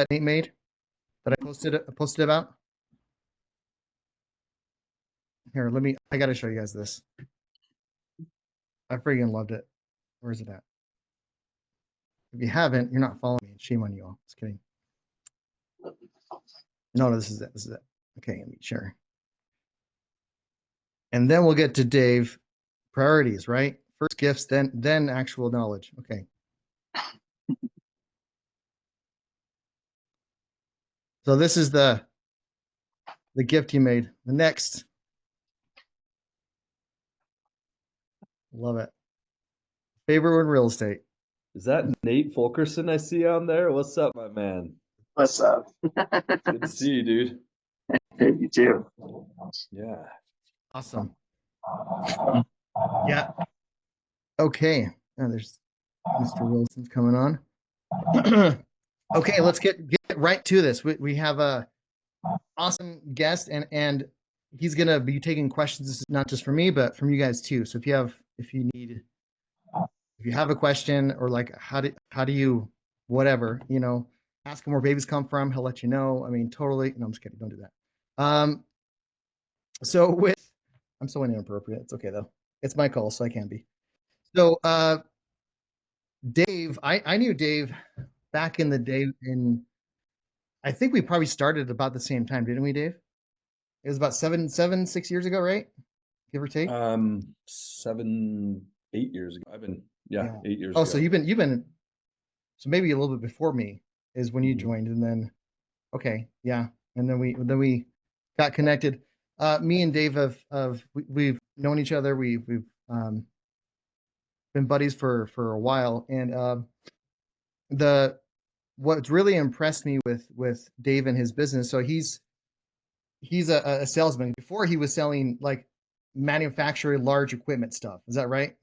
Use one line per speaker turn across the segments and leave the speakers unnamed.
that Nate made that I posted about? Here, I gotta show you guys this. I freaking loved it. Where is it at? If you haven't, you're not following me. Shame on you all. Just kidding. No, this is it. This is it. Okay, let me share. And then we'll get to Dave. Priorities, right? First gifts, then actual knowledge. Okay. So this is the gift he made. The next. Love it. Favorite word in real estate.
Is that Nate Fulkerson I see on there? What's up, my man?
What's up?
Good to see you, dude.
Hey, you too.
Yeah.
Awesome. Yeah. Okay. Oh, there's Mr. Wilson's coming on. Okay, let's get right to this. We have a awesome guest, and he's gonna be taking questions. This is not just for me, but from you guys too. So if you have a question, or like how do you whatever, ask him where babies come from. He'll let you know. I mean, totally. No, I'm just kidding. Don't do that. So I'm so inappropriate. It's okay though. It's my call, so I can be. So Dave, I knew Dave back in the day I think we probably started about the same time, didn't we, Dave? It was about 6 years ago, right? Give or take.
7, 8 years ago. I've been 8 years
Oh,
ago.
so you've been so maybe a little bit before me is when you joined, and then okay, yeah, and then we got connected. Me and Dave we've known each other. We've been buddies for a while, and what's really impressed me with Dave and his business. So he's a salesman. Before he was selling like manufacturing large equipment stuff. Is that right?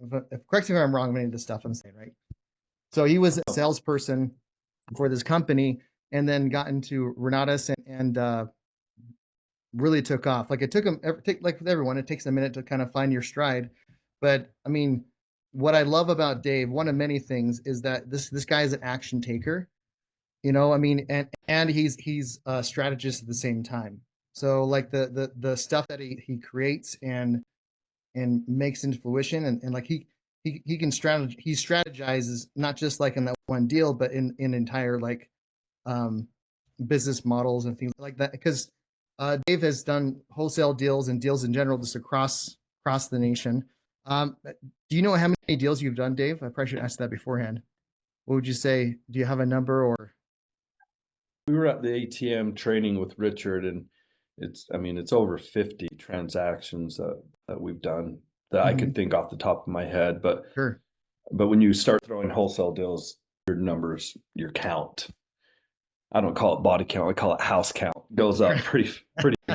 Correct me if I'm wrong on any of the stuff I'm saying, right? So he was a salesperson for this company, and then got into Hernandez and really took off. Like it took him, like with everyone, it takes a minute to kind of find your stride. But I mean, what I love about Dave, one of many things, is that this guy is an action taker. I mean, and he's a strategist at the same time. So like the stuff that he creates and makes into fruition, and like he can he strategizes not just like in that one deal, but in entire like business models and things like that. Because Dave has done wholesale deals and deals in general just across the nation. Do you know how many deals you've done, Dave? I probably should ask that beforehand. What would you say? Do you have a number or?
We were at the ATM training with Richard, and it's over 50 transactions that we've done that I could think off the top of my head. But
Sure.
But when you start throwing wholesale deals, your numbers, your count, I don't call it body count, I call it house count, goes up pretty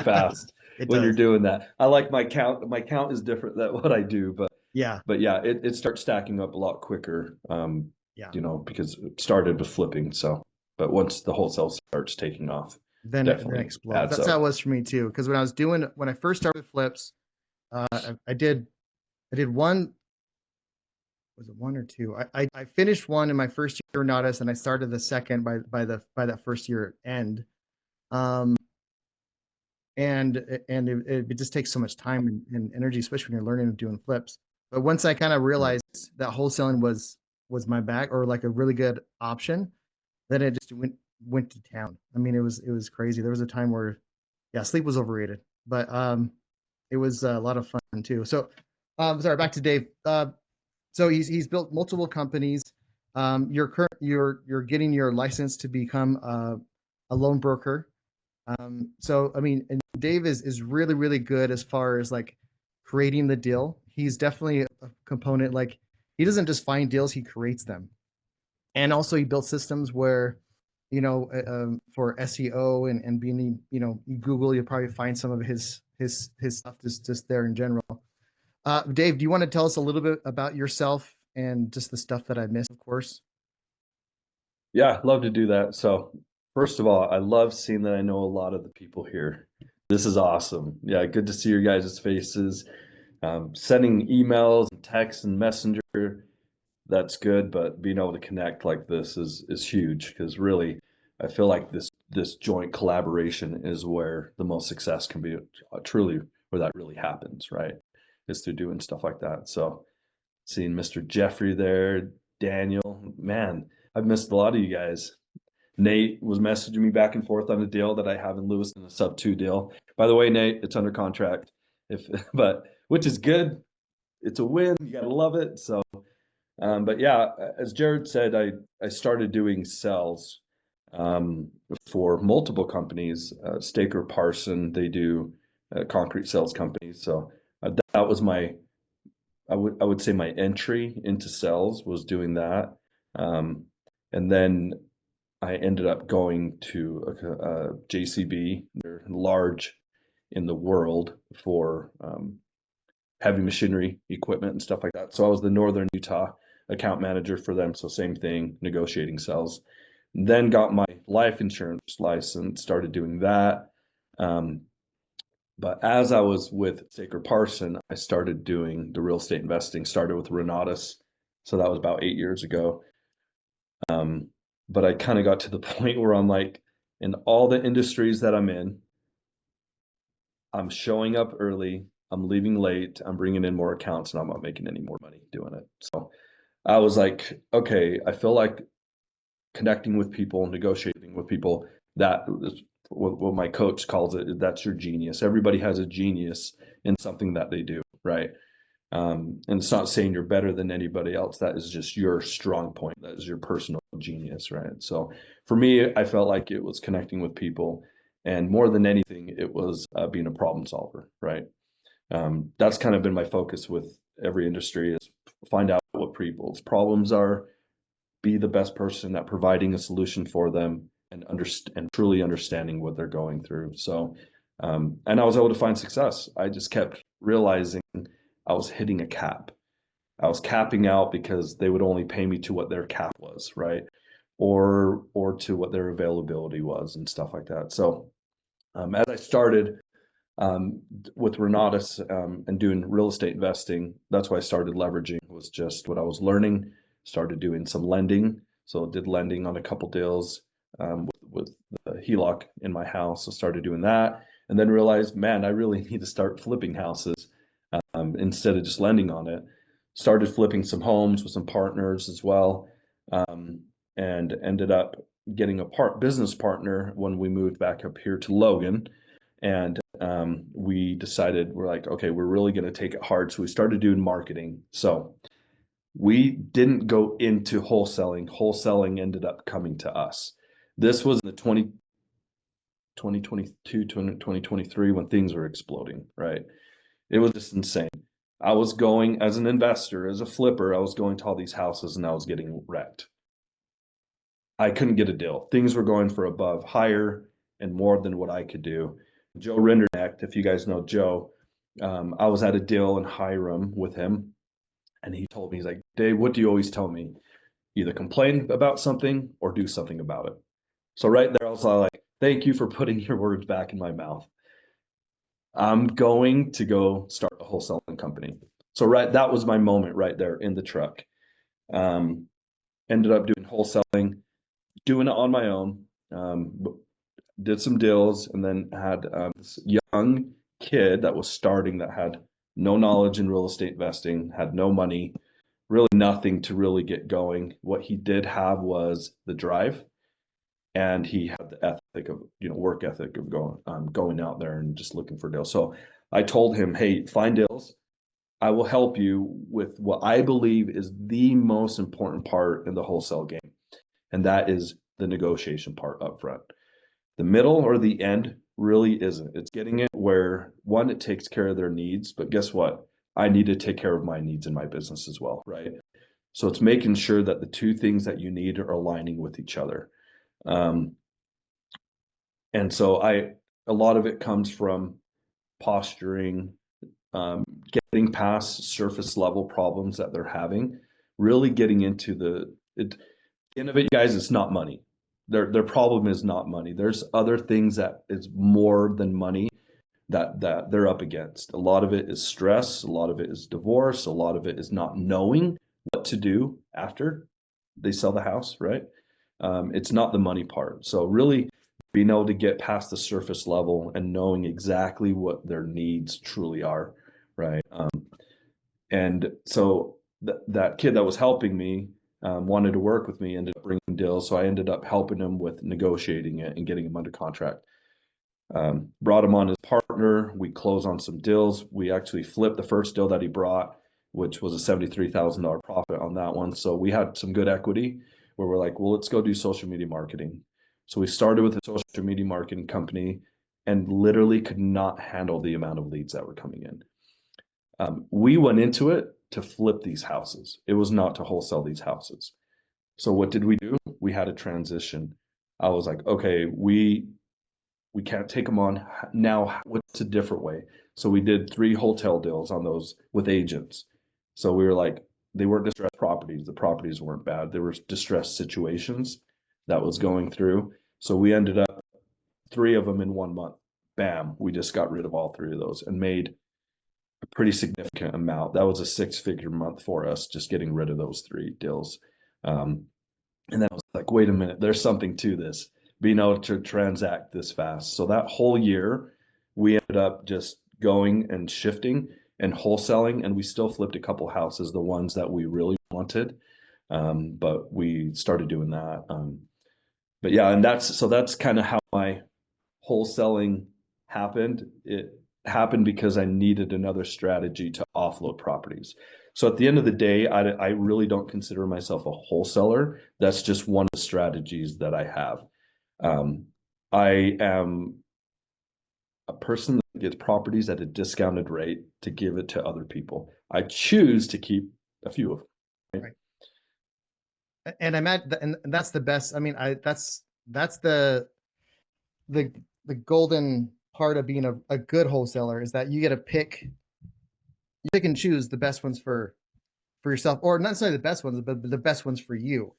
fast when you're doing that. I like my count. My count is different than what I do, but yeah, it starts stacking up a lot quicker. Because it started with flipping. So, but once the wholesale starts taking off,
then it explodes. That's how it was for me too. Because when I first started flips, I did one. Was it one or two? I finished one in my first year notice, and I started the second by that first year end. And it just takes so much time and energy, especially when you're learning and doing flips. But once I kind of realized that wholesaling was my bag, or like a really good option, then it just went to town. I mean, it was crazy. There was a time where, sleep was overrated, but it was a lot of fun too. So, sorry, back to Dave. So he's built multiple companies. You're getting your license to become a loan broker. So I mean, and Dave is really, really good as far as like creating the deal. He's definitely a component. Like he doesn't just find deals, he creates them. And also he built systems where, for SEO and being, you Google, you'll probably find some of his stuff just there in general. Dave, do you want to tell us a little bit about yourself and just the stuff that I missed, of course?
Yeah, I'd love to do that. So first of all, I love seeing that I know a lot of the people here. This is awesome. Yeah, good to see your guys' faces. Sending emails and texts and messenger, that's good, but being able to connect like this is huge, because really, I feel like this joint collaboration is where the most success can be, truly where that really happens, right? Is through doing stuff like that. So seeing Mr. Jeffrey there, Daniel, man, I've missed a lot of you guys. Nate was messaging me back and forth on a deal that I have in Lewiston, a sub 2 deal. By the way, Nate, it's under contract. But which is good. It's a win. You gotta love it. So, but yeah, as Jared said, I started doing sales for multiple companies. Staker Parson, they do concrete sales companies. So that was I would say my entry into sales was doing that. And then I ended up going to a JCB. They're large in the world for heavy machinery equipment and stuff like that. So I was the Northern Utah account manager for them. So same thing, negotiating sales. Then got my life insurance license, started doing that. But as I was with Saker Parson, I started doing the real estate investing, started with Hernandez. So that was about 8 years ago. But I kind of got to the point where I'm like, in all the industries that I'm in, I'm showing up early, I'm leaving late, I'm bringing in more accounts, and I'm not making any more money doing it. So I was like, okay, I feel like connecting with people, negotiating with people, that is what my coach calls it. That's your genius. Everybody has a genius in something that they do, right? And it's not saying you're better than anybody else. That is just your strong point. That is your personal genius, right? So for me, I felt like it was connecting with people, and more than anything, it was being a problem solver, right? That's kind of been my focus with every industry, is find out what people's problems are, be the best person at providing a solution for them, and truly understanding what they're going through. So, and I was able to find success. I just kept realizing I was hitting a cap. I was capping out because they would only pay me to what their cap was, right? Or to what their availability was and stuff like that. So as I started with Renatus and doing real estate investing, that's why I started leveraging, was just what I was learning. Started doing some lending. So did lending on a couple deals with the HELOC in my house. So started doing that, and then realized, man, I really need to start flipping houses instead of just lending on it. Started flipping some homes with some partners as well, and ended up getting a business partner when we moved back up here to Logan. And we decided, we're like, okay, we're really going to take it hard. So we started doing marketing. So we didn't go into wholesaling. Wholesaling ended up coming to us. This was in the 2022, 2023, when things were exploding, right? It was just insane. I was going as an investor, as a flipper, I was going to all these houses and I was getting wrecked. I couldn't get a deal. Things were going for above, higher, and more than what I could do. Joe Rindernecht, if you guys know Joe, I was at a deal in Hiram with him, and he told me, he's like, Dave, what do you always tell me? Either complain about something or do something about it. So right there, I was like, thank you for putting your words back in my mouth. I'm going to go start a wholesaling company. So that was my moment right there in the truck. Ended up doing wholesaling, doing it on my own. Did some deals, and then had this young kid that was starting, that had no knowledge in real estate investing, had no money, really nothing to really get going. What he did have was the drive, and he had the ethic of, work ethic of going out there and just looking for deals. So I told him, hey, find deals. I will help you with what I believe is the most important part in the wholesale game, and that is the negotiation part up front. The middle or the end really isn't. It's getting it where, one, it takes care of their needs, but guess what? I need to take care of my needs in my business as well, right? So it's making sure that the two things that you need are aligning with each other. And so a lot of it comes from posturing, getting past surface level problems that they're having, really getting into the end of it, guys. It's not money. Their problem is not money. There's other things that is more than money that they're up against. A lot of it is stress. A lot of it is divorce. A lot of it is not knowing what to do after they sell the house, right? It's not the money part. So really being able to get past the surface level and knowing exactly what their needs truly are, right? And so that kid that was helping me wanted to work with me, ended up bringing deals. So I ended up helping him with negotiating it and getting him under contract. Brought him on as partner. We closed on some deals. We actually flipped the first deal that he brought, which was a $73,000 profit on that one. So we had some good equity where we're like, well, let's go do social media marketing. So we started with a social media marketing company and literally could not handle the amount of leads that were coming in. We went into it to flip these houses. It was not to wholesale these houses. So what did we do? We had a transition. I was like, okay, we can't take them on now. What's a different way? So we did 3 hotel deals on those with agents. So we were like, they weren't distressed properties. The properties weren't bad. They were distressed situations that was going through. So we ended up 3 of them in 1 month. Bam, we just got rid of all 3 of those and made a pretty significant amount. That was a 6-figure month for us, just getting rid of those 3 deals. And then I was like, wait a minute, there's something to this, being able to transact this fast. So that whole year, we ended up just going and shifting and wholesaling, and we still flipped a couple houses, the ones that we really wanted. But we started doing that. But yeah, and that's kind of how my wholesaling happened. It happened because I needed another strategy to offload properties. So at the end of the day, I really don't consider myself a wholesaler. That's just one of the strategies that I have. I am a person that gets properties at a discounted rate to give it to other people. I choose to keep a few of them.
Right. And I'm at, and that's the best. I mean, that's the golden part of being a good wholesaler is that you get to pick and choose the best ones for yourself, or not necessarily the best ones, but the best ones for you.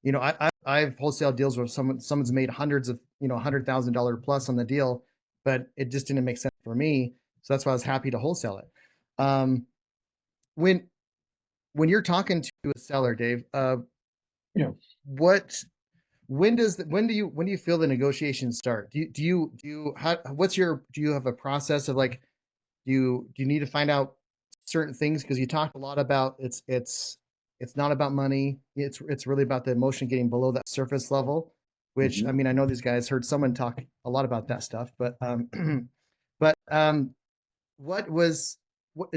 You know, I've wholesale deals where someone's made hundreds of, $100,000 plus on the deal, but it just didn't make sense for me. So that's why I was happy to wholesale it. When you're talking to a seller, Dave,
Yeah.
when do you feel the negotiations start? Do you do you have a process of like, do you need to find out certain things? Because you talked a lot about it's not about money. It's really about the emotion getting below that surface level, which I mean, I know these guys heard someone talk a lot about that stuff, but what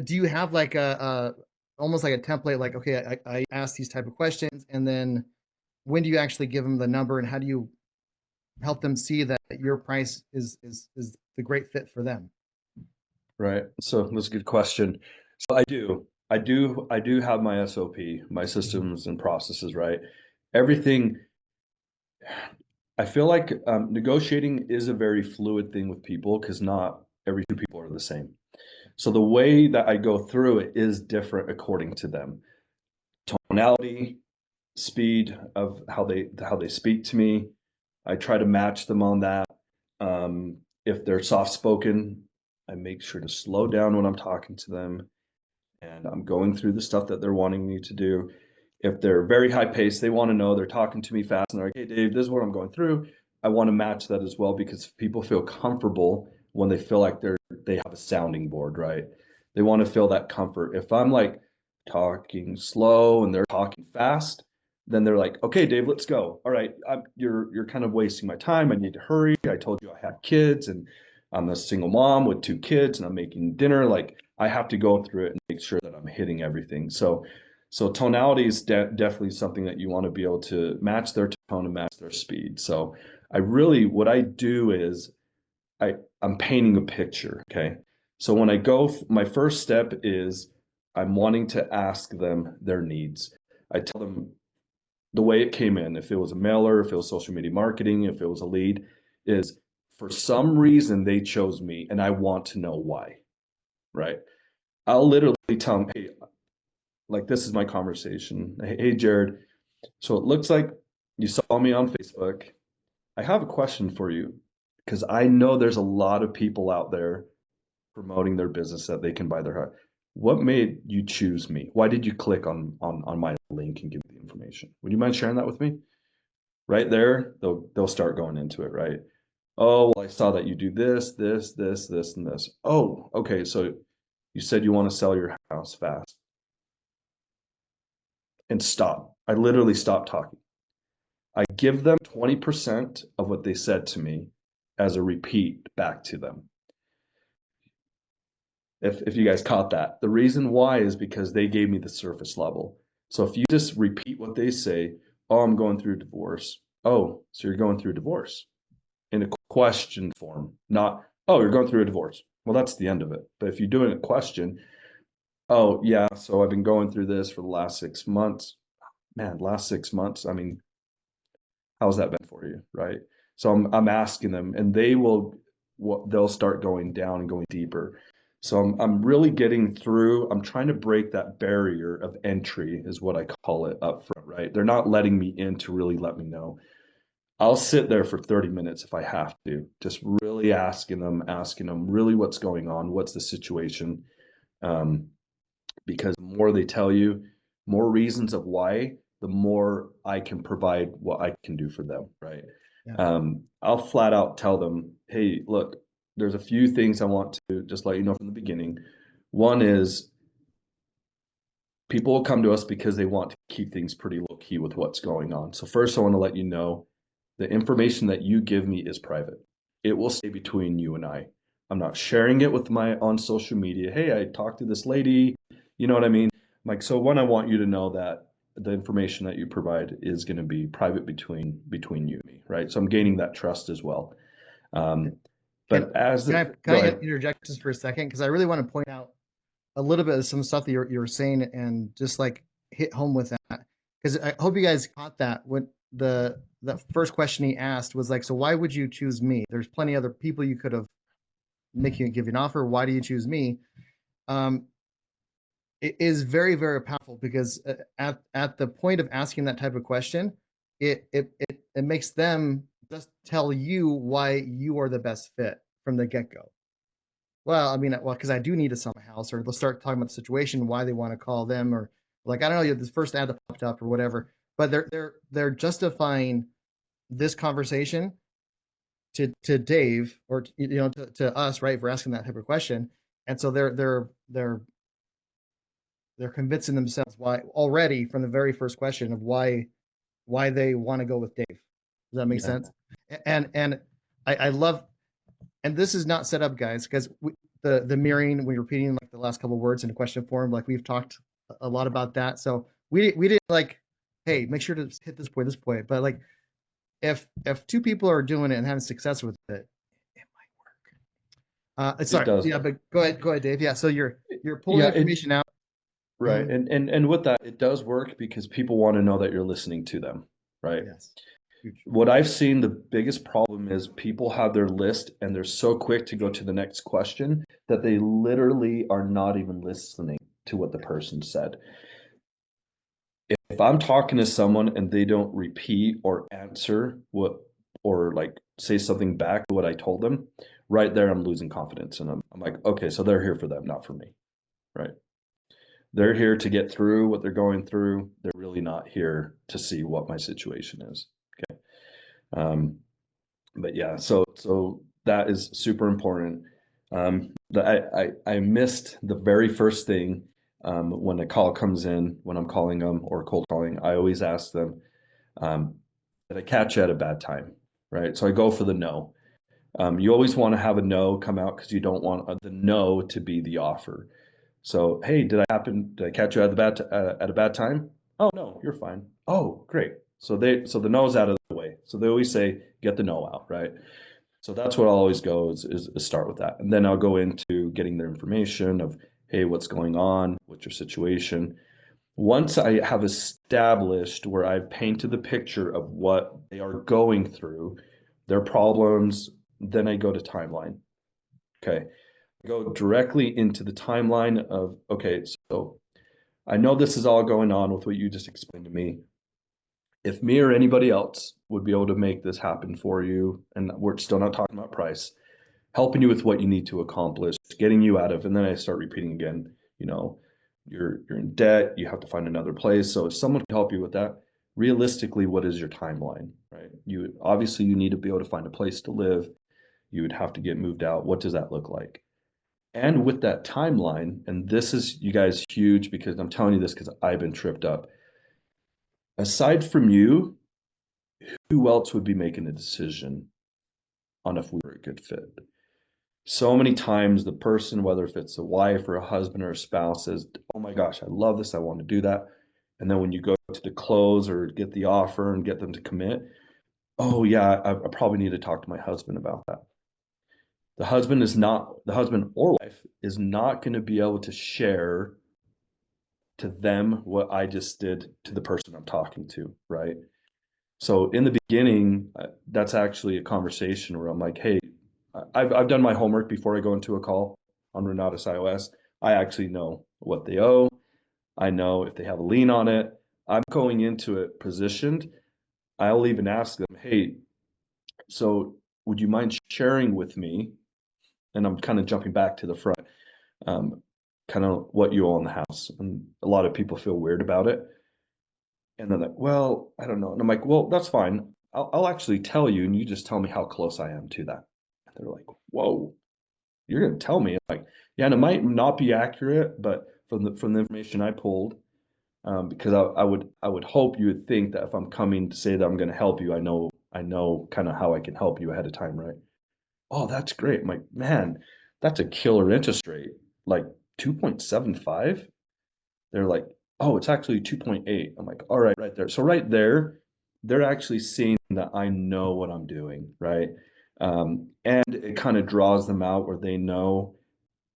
do you have like a almost like a template, like, okay, I ask these type of questions, and then when do you actually give them the number, and how do you help them see that your price is the great fit for them?
Right. So that's a good question. So I do have my SOP, my systems and processes, right? Everything, I feel like negotiating is a very fluid thing with people because not every 2 people are the same. So the way that I go through it is different according to them. Tonality, speed of how they speak to me. I try to match them on that. If they're soft spoken, I make sure to slow down when I'm talking to them and I'm going through the stuff that they're wanting me to do. If they're very high paced, they want to know, they're talking to me fast and they're like, hey Dave, this is what I'm going through. I want to match that as well because people feel comfortable when they feel like they have a sounding board, right? They want to feel that comfort. If I'm like talking slow and they're talking fast, then they're like, okay, Dave, let's go. All right, you're kind of wasting my time. I need to hurry. I told you I have kids and I'm a single mom with 2 kids and I'm making dinner. Like I have to go through it and make sure that I'm hitting everything. So tonality is definitely something that you want to be able to match their tone and match their speed. So what I do is I'm painting a picture. Okay. So when I go, my first step is I'm wanting to ask them their needs. I tell them the way it came in, if it was a mailer, if it was social media marketing, if it was a lead, is for some reason they chose me and I want to know why, right? I'll literally tell them, hey, like this is my conversation. Hey, Jared, so it looks like you saw me on Facebook. I have a question for you because I know there's a lot of people out there promoting their business that they can buy their house. What made you choose me? Why did you click on my link and give me the information? Would you mind sharing that with me? right there, they'll start going into it, right? Oh, well, I saw that you do this, this, this, this, and this. Oh, okay. So you said you want to sell your house fast. And stop. I literally stop talking. I give them 20% of what they said to me as a repeat back to them. If you guys caught that. The reason why is because they gave me the surface level. So if you just repeat what they say, oh, I'm going through a divorce. Oh, so you're going through a divorce in a question form, not, oh, you're going through a divorce. Well, that's the end of it. But if you're doing a question, oh, yeah, so I've been going through this for the last 6 months. Man, last 6 months, I mean, how's that been for you, right? So I'm asking them, and they'll start going down and going deeper. So I'm really getting through. I'm trying to break that barrier of entry, is what I call it, up front, right? They're not letting me in to really let me know. I'll sit there for 30 minutes if I have to, just really asking them really what's going on, what's the situation. Because the more they tell you, more reasons of why, the more I can provide what I can do for them, right?
Yeah.
I'll flat out tell them, hey, look, there's a few things I want to just let you know from the beginning. One is people will come to us because they want to keep things pretty low key with what's going on. So first, I want to let you know the information that you give me is private. It will stay between you and I. I'm not sharing it with my on social media. Hey, I talked to this lady. You know what I mean? Like, so one, I want you to know that the information that you provide is going to be private between you and me, right? So I'm gaining that trust as well.
Can,
But as
can I
the,
can
go
I
ahead.
interject just for a second? Because I really want to point out a little bit of some stuff that you were saying and just like hit home with that. Because I hope you guys caught that when the first question he asked was like, so why would you choose me? There's plenty other people you could have give you an offer. Why do you choose me? Um, it is very, very powerful because at the point of asking that type of question, it makes them just tell you why you are the best fit from the get-go. Well, I mean, well, because I do need to sell my house, or they'll start talking about the situation, why they want to call them, or like I don't know, you have this first ad that popped up or whatever. But they're justifying this conversation to Dave or to us, right, for asking that type of question, and so they're convincing themselves why already from the very first question of why they want to go with Dave. Does that make
Yeah.
sense? And I love, and this is not set up, guys, because the mirroring when you're repeating like the last couple of words in a question form, like we've talked a lot about that. So we didn't like, hey, make sure to hit this point, but like if two people are doing it and having success with it, it might work.
It
Sorry,
does
yeah,
work.
but go ahead, Dave. Yeah, so you're pulling
Yeah,
information out.
right.
Mhm.
And with that, it does work because people want to know that you're listening to them, right?
Yes, huge.
What I've seen, the biggest problem is people have their list and they're so quick to go to the next question that they literally are not even listening to what the person said. If I'm talking to someone and they don't repeat or answer what, or like say something back to what I told them, right there, I'm losing confidence. And I'm like, okay, so they're here for them, not for me, right? They're here to get through what they're going through. They're really not here to see what my situation is. Okay. Um, but yeah, so that is super important. I missed the very first thing when a call comes in, when I'm calling them or cold calling. I always ask them, um, did I catch you at a bad time? Right. So I go for the no. You always want to have a no come out because you don't want the no to be the offer. So, hey, did I catch you at a bad time? Oh, no, you're fine. Oh, great. So the no's out of the way. So they always say, get the no out, right? So that's what I'll always go is start with that. And then I'll go into getting their information of, hey, what's going on? What's your situation? Once I have established where I've painted the picture of what they are going through, their problems, then I go to timeline. Okay. Go directly into the timeline of, okay, so I know this is all going on with what you just explained to me. If me or anybody else would be able to make this happen for you, and we're still not talking about price, helping you with what you need to accomplish, getting you out of, and then I start repeating again, you know, you're in debt, you have to find another place. So if someone can help you with that, realistically, what is your timeline, right? You obviously you need to be able to find a place to live. You would have to get moved out. What does that look like? And with that timeline, and this is, you guys, huge, because I'm telling you this because I've been tripped up. Aside from you, who else would be making a decision on if we were a good fit? So many times the person, whether if it's a wife or a husband or a spouse, says, oh my gosh, I love this, I want to do that. And then when you go to the close or get the offer and get them to commit, oh yeah, I probably need to talk to my husband about that. The husband or wife is not going to be able to share to them what I just did to the person I'm talking to, right? So in the beginning, that's actually a conversation where I'm like, hey, I've done my homework before I go into a call on Hernandez iOS. I actually know what they owe. I know if they have a lien on it. I'm going into it positioned. I'll even ask them, hey, so would you mind sharing with me? And I'm kind of jumping back to the front, kind of what you owe in the house. And a lot of people feel weird about it. And they're like, well, I don't know. And I'm like, well, that's fine. I'll actually tell you, and you just tell me how close I am to that. And they're like, whoa, you're going to tell me? I'm like, yeah, and it might not be accurate, but from the information I pulled, because I would hope you would think that if I'm coming to say that I'm going to help you, I know kind of how I can help you ahead of time, right? Oh, that's great. I'm like, man, that's a killer interest rate, like 2.75. They're like, oh, it's actually 2.8. I'm like, all right, right there. So right there, they're actually seeing that I know what I'm doing, right? And it kind of draws them out where they know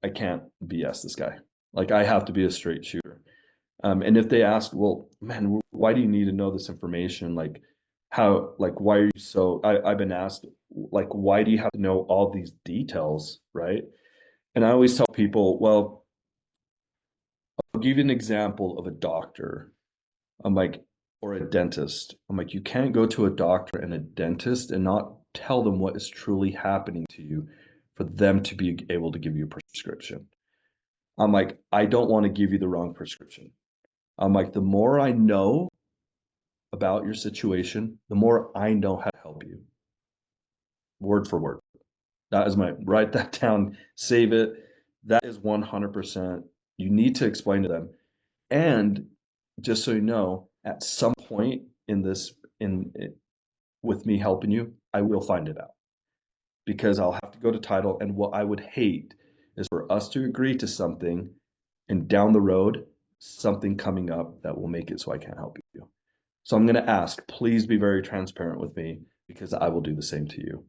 I can't BS this guy. Like I have to be a straight shooter. And if they ask, well, man, why do you need to know this information? Like why are you so, I've been asked, like, why do you have to know all these details, right? And I always tell people, well, I'll give you an example of a doctor. I'm like, or a dentist. I'm like, you can't go to a doctor and a dentist and not tell them what is truly happening to you for them to be able to give you a prescription. I'm like, I don't want to give you the wrong prescription. I'm like, the more I know about your situation, the more I know how to help you. Word for word. That is write that down, save it. That is 100%. You need to explain to them. And just so you know, at some point in this, with me helping you, I will find it out because I'll have to go to title. And what I would hate is for us to agree to something and down the road, something coming up that will make it so I can't help you. So I'm going to ask, please be very transparent with me because I will do the same to you.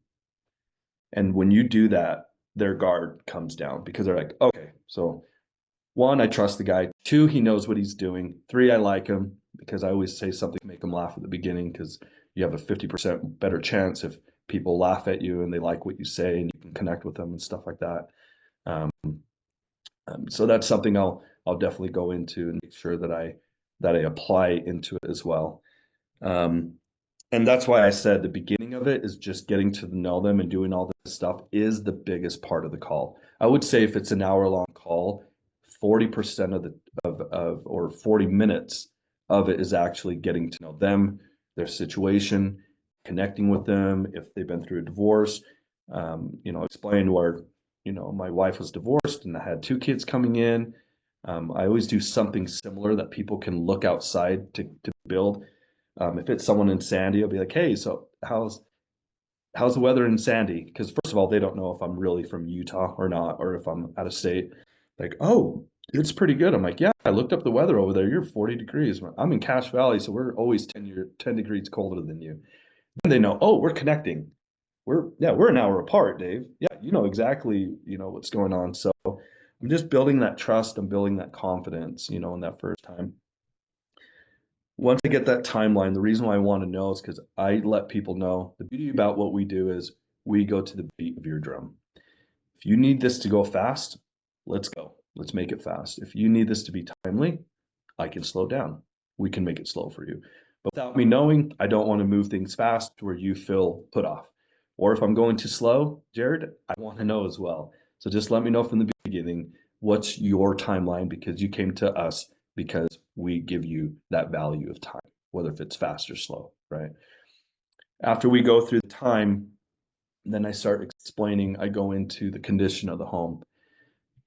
And when you do that, their guard comes down because they're like, okay, so one, I trust the guy. Two, he knows what he's doing. Three, I like him because I always say something to make him laugh at the beginning because you have a 50% better chance if people laugh at you and they like what you say and you can connect with them and stuff like that. Um, so that's something I'll definitely go into and make sure that I apply into it as well. And that's why I said the beginning of it is just getting to know them and doing all this stuff is the biggest part of the call. I would say if it's an hour long call, 40% or 40 minutes of it is actually getting to know them, their situation, connecting with them, if they've been through a divorce, explain where, my wife was divorced and I had two kids coming in. I always do something similar that people can look outside to build. If it's someone in Sandy, I'll be like, hey, so how's the weather in Sandy? Because first of all, they don't know if I'm really from Utah or not, or if I'm out of state. Like, oh, it's pretty good. I'm like, yeah, I looked up the weather over there. You're 40 degrees. I'm in Cache Valley, so we're always 10 degrees colder than you. Then they know, oh, we're connecting. We're an hour apart, Dave. Yeah, you know exactly, what's going on. So I'm just building that trust. I'm building that confidence, in that first time. Once I get that timeline, the reason why I want to know is because I let people know the beauty about what we do is we go to the beat of your drum. If you need this to go fast, let's go. Let's make it fast. If you need this to be timely, I can slow down. We can make it slow for you. But without me knowing, I don't want to move things fast to where you feel put off. Or if I'm going too slow, Jared, I want to know as well. So just let me know from the beginning, what's your timeline because you came to us because we give you that value of time. whether if it's fast or slow, right? After we go through the time, then I start explaining, I go into the condition of the home.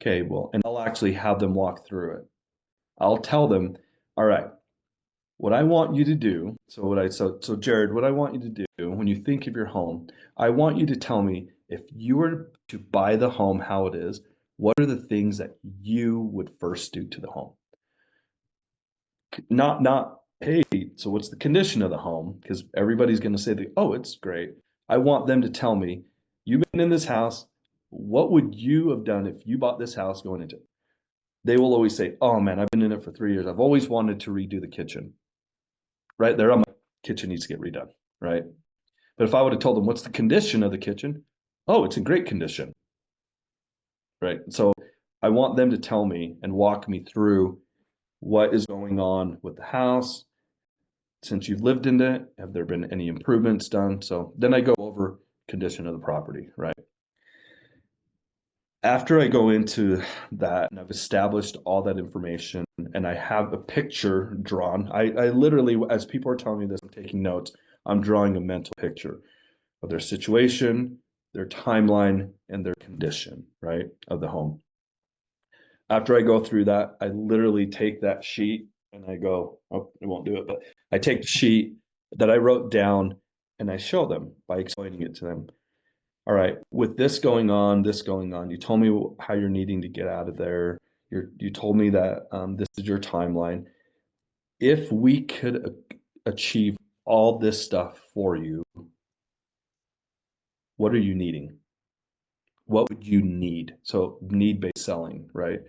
Okay, well, and I'll actually have them walk through it. I'll tell them, all right, what I want you to do, so Jared, what I want you to do when you think of your home, I want you to tell me if you were to buy the home how it is, what are the things that you would first do to the home? Not, hey, so what's the condition of the home? Because everybody's going to say oh, it's great. I want them to tell me, you've been in this house, what would you have done if you bought this house going into it? They will always say, oh man, I've been in it for 3 years. I've always wanted to redo the kitchen. Right there, my kitchen needs to get redone, right? But if I would have told them, what's the condition of the kitchen? Oh, it's in great condition, right? So I want them to tell me and walk me through what is going on with the house. Since you've lived in it, have there been any improvements done? So then I go over condition of the property, right? After I go into that and I've established all that information and I have a picture drawn, I literally, as people are telling me this, I'm taking notes, I'm drawing a mental picture of their situation, their timeline, and their condition, right, of the home. After I go through that, I literally take that sheet and I go, oh, I won't do it, but I take the sheet that I wrote down and I show them by explaining it to them. All right, with this going on, you told me how you're needing to get out of there. You told me that this is your timeline. If we could achieve all this stuff for you, what are you needing? What would you need? So need-based selling, right?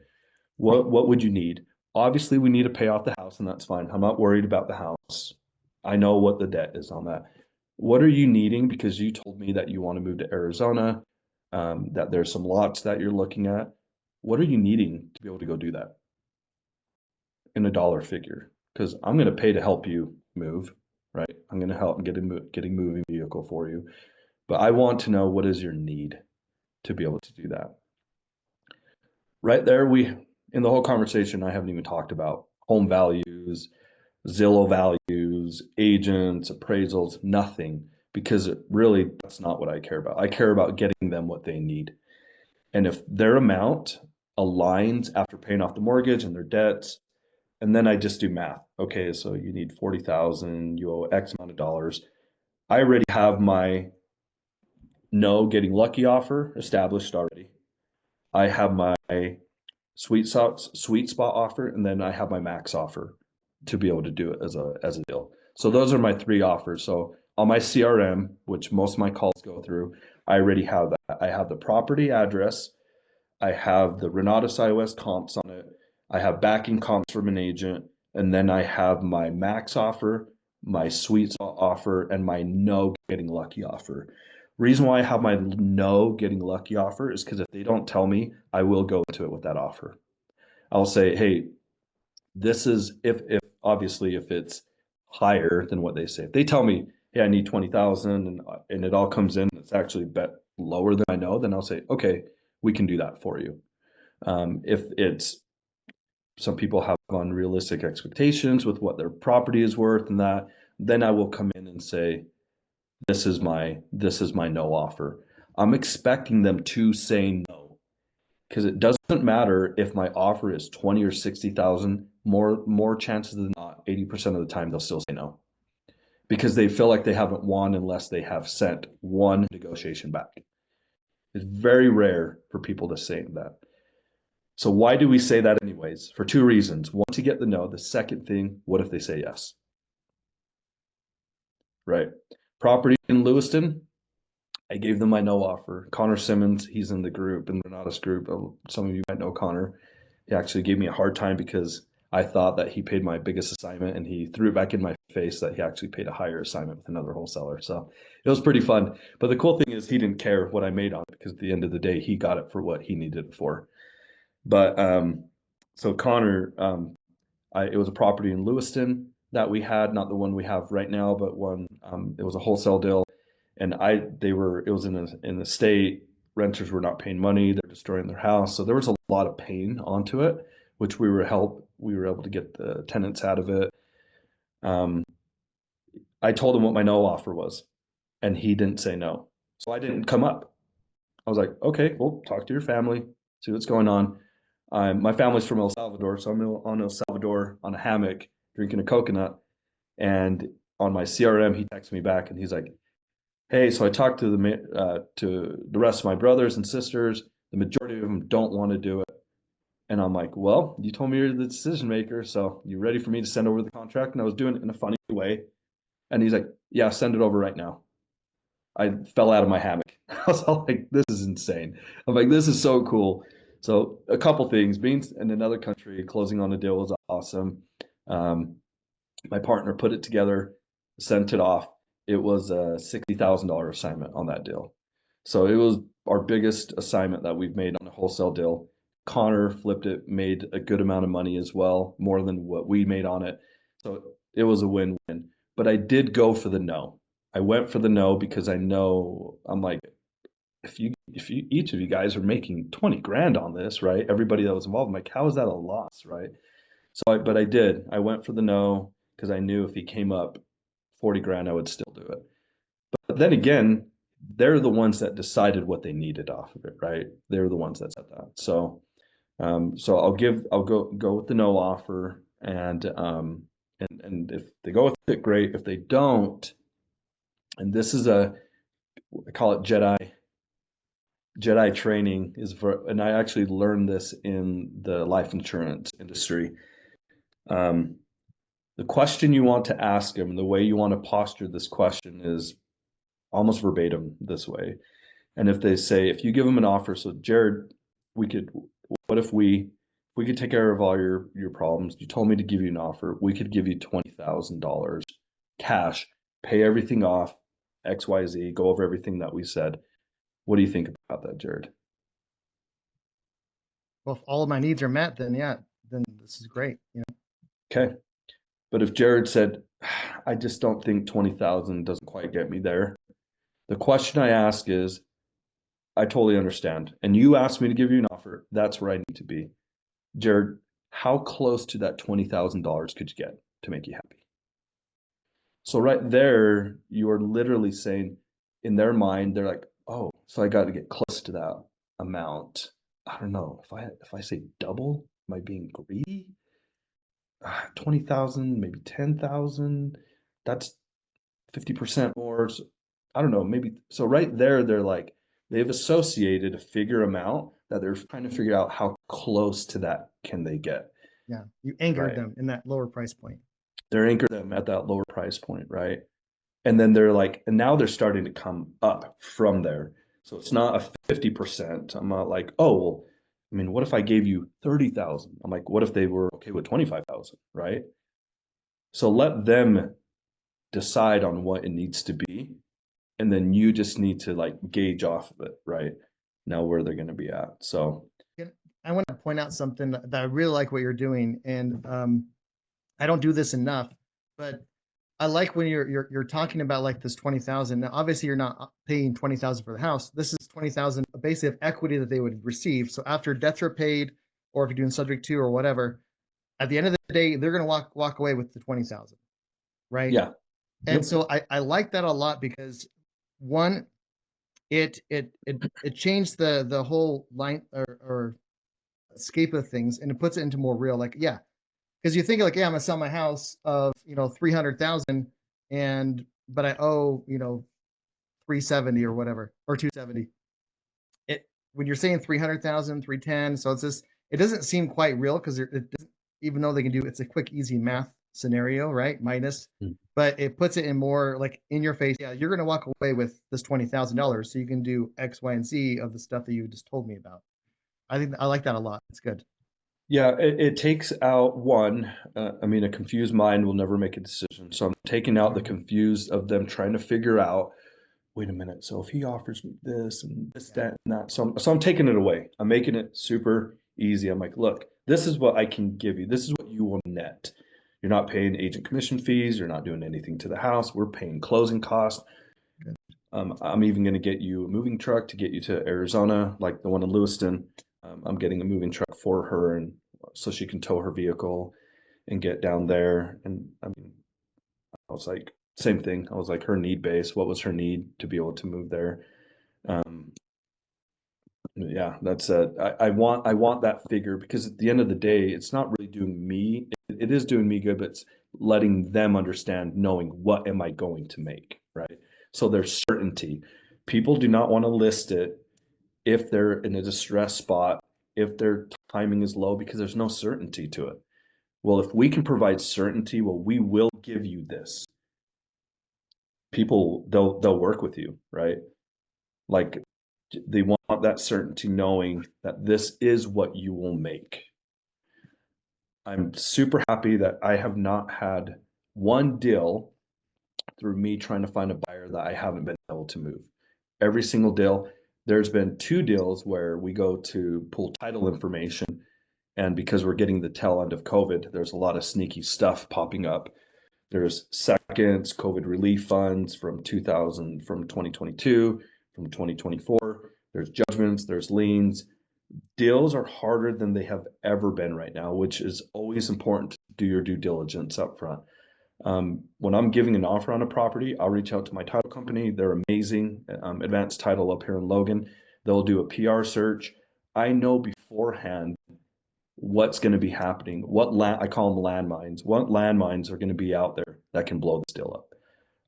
What would you need? Obviously, we need to pay off the house, and that's fine. I'm not worried about the house. I know what the debt is on that. What are you needing? Because you told me that you want to move to Arizona, that there's some lots that you're looking at. What are you needing to be able to go do that in a dollar figure? Because I'm going to pay to help you move, right? I'm going to help getting moving vehicle for you. But I want to know, what is your need to be able to do that? Right there, in the whole conversation, I haven't even talked about home values, Zillow values, agents, appraisals, nothing, because that's not what I care about. I care about getting them what they need. And if their amount aligns after paying off the mortgage and their debts, and then I just do math. Okay, so you need 40,000, you owe X amount of dollars. I already have my no getting lucky offer established already. I have my sweet spot offer, and then I have my max offer to be able to do it as a deal. So those are my 3 offers. So on my CRM, which most of my calls go through, I already have that. I have the property address, I have the Renatus iOS comps on it, I have backing comps from an agent, and then I have my max offer, my sweet spot offer, and my no getting lucky offer. Reason why I have my no getting lucky offer is because if they don't tell me, I will go into it with that offer. I'll say, hey, this is if obviously if it's higher than what they say. If they tell me, hey, I need 20,000 and it all comes in, it's actually bet lower than I know, then I'll say, okay, we can do that for you. If it's some people have unrealistic expectations with what their property is worth and that, then I will come in and say, this is my no offer. I'm expecting them to say no, because it doesn't matter if my offer is 20 or 60,000, more chances than not, 80% of the time they'll still say no, because they feel like they haven't won unless they have sent one negotiation back. It's very rare for people to say that. So why do we say that anyways? For 2 reasons. One, to get the no. The second thing, what if they say yes? Right. Property in Lewiston, I gave them my no offer. Connor Simmons, he's in the group, in the Renatus group. Some of you might know Connor. He actually gave me a hard time because I thought that he paid my biggest assignment, and he threw it back in my face that he actually paid a higher assignment with another wholesaler. So it was pretty fun. But the cool thing is he didn't care what I made on it, because at the end of the day, he got it for what he needed it for. But so Connor, it was a property in Lewiston that we had, not the one we have right now, but one. It was a wholesale deal, and it was in the state. Renters were not paying money; they're destroying their house, so there was a lot of pain onto it, which we were able to get the tenants out of it. I told him what my no offer was, and he didn't say no. So I didn't come up. I was like, okay, well, talk to your family, see what's going on. My family's from El Salvador, so I'm on El Salvador on a hammock drinking a coconut. And on my CRM, he texts me back and he's like, hey, so I talked to the rest of my brothers and sisters. The majority of them don't want to do it. And I'm like, well, you told me you're the decision maker, so you ready for me to send over the contract? And I was doing it in a funny way. And he's like, yeah, send it over right now. I fell out of my hammock. I was all like, this is insane. I'm like, this is so cool. So a couple things, being in another country, closing on a deal was awesome. Um, my partner put it together, sent it off. It was a $60,000 assignment on that deal. So it was our biggest assignment that we've made on a wholesale deal. Connor flipped it, made a good amount of money as well, more than what we made on it. So it was a win-win. But I did go for the no. I went for the no because I know I'm like, if you each of you guys are making 20 grand on this, right? Everybody that was involved, I'm like, how is that a loss, right? But I did. I went for the no because I knew if he came up 40 grand, I would still do it. But then again, they're the ones that decided what they needed off of it, right? They're the ones that said that. So I'll go with the no offer, and if they go with it, great. If they don't, and this is I call it Jedi training and I actually learned this in the life insurance industry. Um, the question you want to ask them, the way you want to posture this question is almost verbatim this way. And if they say, if you give them an offer, so Jared, what if we could take care of all your problems? You told me to give you an offer. We could give you $20,000 cash, pay everything off, XYZ, go over everything that we said. What do you think about that, Jared?
Well, if all of my needs are met, then yeah, then this is great.
Okay. But if Jared said, I just don't think 20,000 doesn't quite get me there. The question I ask is, I totally understand. And you asked me to give you an offer. That's where I need to be. Jared, how close to that $20,000 could you get to make you happy? So right there, you are literally saying, in their mind, they're like, oh, so I got to get close to that amount. I don't know. If I say double, am I being greedy? 20,000, maybe 10,000. That's 50% more. So, I don't know, maybe. So right there, they're like, they've associated a figure amount that they're trying to figure out how close to that can they get.
Yeah, you anchored
Right.
them in that lower price point.
They're anchored them at that lower price point, right? And then they're like, and now they're starting to come up from there. So it's not a 50%. I'm not like, oh, well, I mean, what if I gave you 30,000? I'm like, what if they were okay with 25,000, right? So let them decide on what it needs to be, and then you just need to like gauge off of it, right? Now where they're going to be at. So
I want to point out something that I really like what you're doing, and I don't do this enough, but I like when you're talking about like this 20,000. Now, obviously, you're not paying 20,000 for the house. This is 20,000 basically of equity that they would receive. So after debts are paid, or if you're doing subject to or whatever, at the end of the day, they're going to walk away with the 20,000, right?
yeah.
And
Yep.
so I like that a lot because one, it changed the whole line or scape of things, and it puts it into more real. Like, yeah, because you think like, yeah, I'm gonna sell my house of 300,000, and but I owe 370 or whatever, or 270. It When you're saying 300,000, 310, so it's just, it doesn't seem quite real because it doesn't, even though they can do, it's a quick easy math scenario, right? Minus, but it puts it in more like in your face. Yeah, you're gonna walk away with this $20,000, so you can do X, Y, and Z of the stuff that you just told me about. I think I like that a lot. It's good.
Yeah, it takes out one. I mean, a confused mind will never make a decision. So I'm taking out the confused of them trying to figure out, wait a minute. So if he offers me this and this, that, and that, so I'm taking it away. I'm making it super easy. I'm like, look, this is what I can give you. This is what you will net. You're not paying agent commission fees. You're not doing anything to the house. We're paying closing costs. I'm even going to get you a moving truck to get you to Arizona, like the one in Lewiston. I'm getting a moving truck for her, and so she can tow her vehicle and get down there. And I mean, I was like, same thing. I was like, her need base, what was her need to be able to move there? Yeah, that's I want that figure, because at the end of the day, it's not really doing me. It is doing me good, but it's letting them understand, knowing what am I going to make, right? So there's certainty. People do not want to list it if they're in a distressed spot, if their timing is low, because there's no certainty to it. Well, if we can provide certainty, well, we will give you this. People, they'll work with you, right? Like, they want that certainty, knowing that this is what you will make. I'm super happy that I have not had one deal through me trying to find a buyer that I haven't been able to move. Every single deal. There's been 2 deals where we go to pull title information, and because we're getting the tail end of COVID, there's a lot of sneaky stuff popping up. There's seconds, COVID relief funds from 2022, from 2024. There's judgments, there's liens. Deals are harder than they have ever been right now, which is always important to do your due diligence up front. When I'm giving an offer on a property, I'll reach out to my title company. They're amazing. Advanced Title up here in Logan. They'll do a PR search. I know beforehand what's going to be happening, I call them landmines, what landmines are going to be out there that can blow this deal up.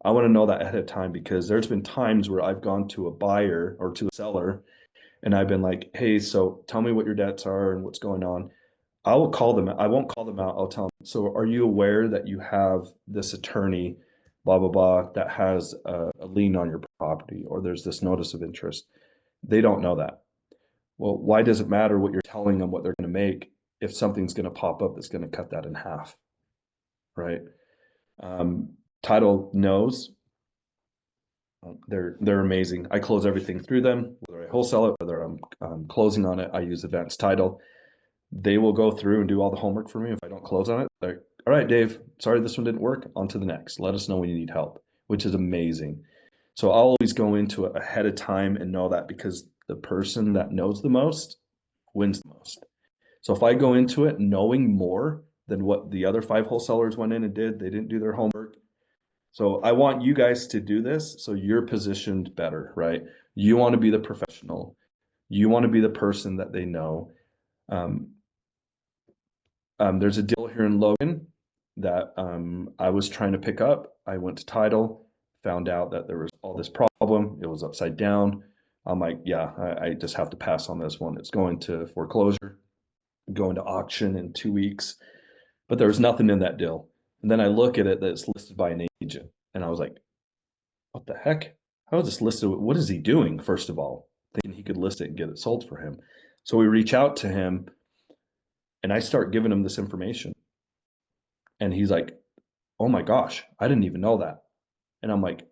I want to know that ahead of time, because there's been times where I've gone to a buyer or to a seller and I've been like, hey, so tell me what your debts are and what's going on. I will call them. I won't call them out. I'll tell them, so are you aware that you have this attorney, blah, blah, blah, that has a lien on your property, or there's this notice of interest? They don't know that. Well, why does it matter what you're telling them, what they're going to make, if something's going to pop up that's going to cut that in half, right? Title knows. They're amazing. I close everything through them, whether I wholesale it, whether I'm closing on it. I use Advanced Title. They will go through and do all the homework for me. If I don't close on it, they're like, all right, Dave, sorry this one didn't work. On to the next. Let us know when you need help, which is amazing. So I'll always go into it ahead of time and know that, because the person that knows the most wins the most. So if I go into it knowing more than what the other 5 wholesalers went in and did, they didn't do their homework. So I want you guys to do this so you're positioned better, right? You want to be the professional. You want to be the person that they know. There's a deal here in Logan that I was trying to pick up. I went to title, found out that there was all this problem. It was upside down. I'm like, yeah, I just have to pass on this one. It's going to foreclosure, going to auction in 2 weeks, but there was nothing in that deal. And then I look at it that it's listed by an agent, and I was like, what the heck? How is this listed? What is he doing, first of all? Thinking he could list it and get it sold for him. So we reach out to him, and I start giving him this information. And he's like, oh my gosh, I didn't even know that. And I'm like,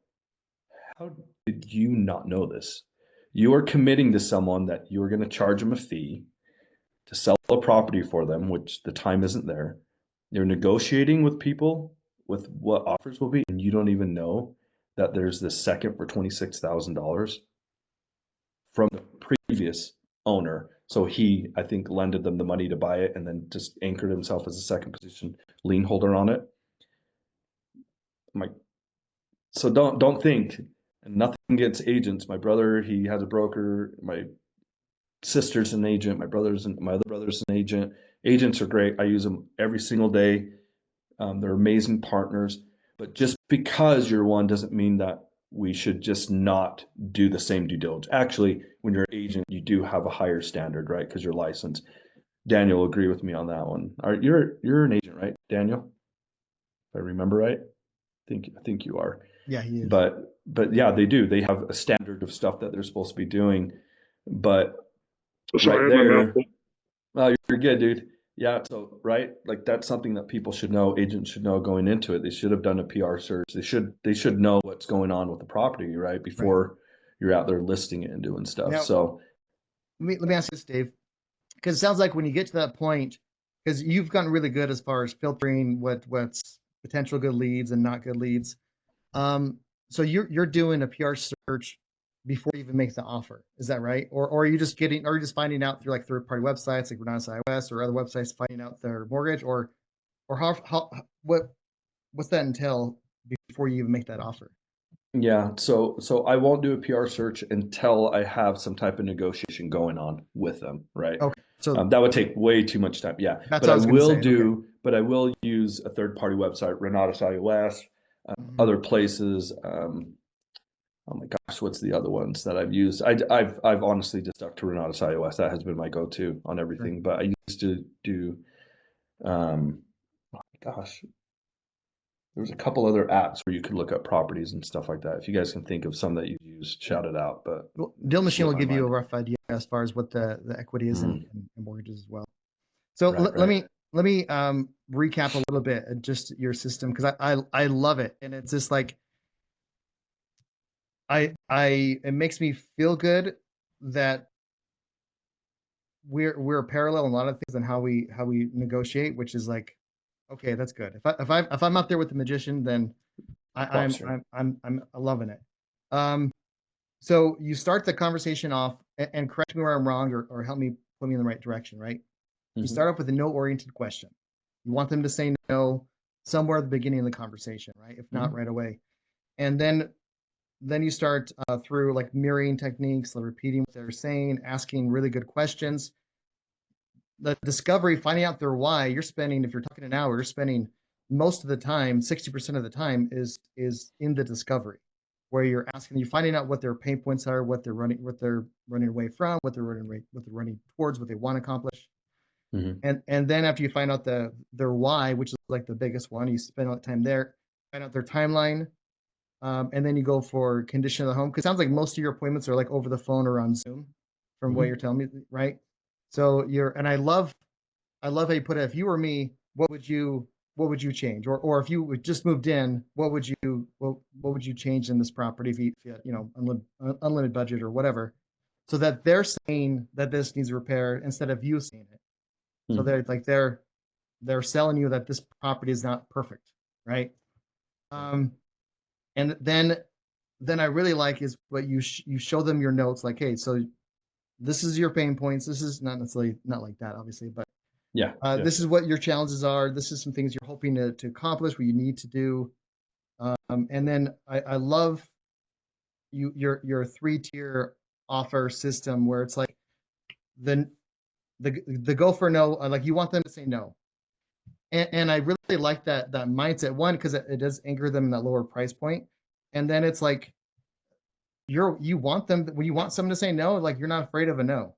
how did you not know this? You are committing to someone that you are going to charge them a fee to sell a property for them, which the time isn't there. You're negotiating with people with what offers will be, and you don't even know that there's this second for $26,000 from the previous owner. So he, I think, lended them the money to buy it and then just anchored himself as a second position lien holder on it. I'm like, so don't think, and nothing against agents. My brother, he has a broker. My sister's an agent. My other brother's an agent. Agents are great. I use them every single day. They're amazing partners. But just because you're one doesn't mean that we should just not do the same due diligence. Actually, when you're an agent, you do have a higher standard, right? Because you're licensed. Daniel will agree with me on that one. You're an agent, right, Daniel? If I remember right, I think you are.
Yeah, he is.
But yeah, they do. They have a standard of stuff that they're supposed to be doing. But right there, oh, you're good, dude. Yeah, so right, like that's something that people should know. Agents should know going into it. They should have done a PR search. They should know what's going on with the property, right, before you're out there listing it and doing stuff.
Now,
so
let me ask you this, Dave, because it sounds like when you get to that point, because you've gotten really good as far as filtering what's potential good leads and not good leads. So you're doing a PR search before you even make the offer. Is that right? Or are you just finding out through like third party websites like Hernandez iOS or other websites, finding out their mortgage, or how what's that entail before you even make that offer?
Yeah, so I won't do a PR search until I have some type of negotiation going on with them, right?
Okay, so
That would take way too much time. Yeah,
that's
but
what I
I
was going to
will
say. Okay.
do, but I will use a third-party website, Hernandez iOS,
Mhm.
other places. Oh my gosh, what's the other ones that I've used? I've honestly just stuck to Hernandez iOS. That has been my go-to on
Sure.
everything. But I used to do, um, oh my gosh, there was a couple other apps where you could look up properties and stuff like that. If you guys can think of some that you've used, shout it out. But
Well, Deal Machine will
slipped my
give you a
mind.
rough idea as far as what the equity is
Mm,
and mortgages as well. So
right,
let
right.
me recap a little bit just your system because I love it, and it's just like I it makes me feel good that we're parallel in a lot of things on how we negotiate, which is like, okay, that's good. If I'm out there with the magician, then
Props, right?
I'm loving it. Um, so you start the conversation off, and correct me where I'm wrong, or help me put me in the right direction, right? You
Hmm.
start off with a no-oriented question. You want them to say no somewhere at the beginning of the conversation, right? If not
Hmm.
right away. And then you start through like mirroring techniques, like repeating what they're saying, asking really good questions. The discovery, finding out their why, you're spending, if you're talking an hour, you're spending most of the time, 60% of the time is in the discovery, where you're asking, you're finding out what their pain points are, what they're running away from, what they're running towards, what they want to accomplish.
Hmm.
And then after you find out their why, which is like the biggest one, you spend all the time there, find out their timeline, and then you go for condition of the home. Because it sounds like most of your appointments are like over the phone or on Zoom, from what you're
Hmm.
telling me, right? So and I love how you put it. If you were me, what would you change? Or if you just moved in, what would you change in this property if you had, unlimited budget or whatever, so that they're saying that this needs repair instead of you saying it. So
Hmm.
they're selling you that this property is not perfect, right?
Right.
Um, and then I really like is what you show them your notes like, hey, so this is your pain points. This is not necessarily not like that, obviously, but
Yeah, yeah.
this is what your challenges are. This is some things you're hoping to accomplish, what you need to do. And then I love your three-tier offer system where it's like the the go for no, like you want them to say no. And I really like that mindset. One, because it does anchor them in that lower price point. And then it's like you want them when you want someone to say no, like you're not afraid of a no.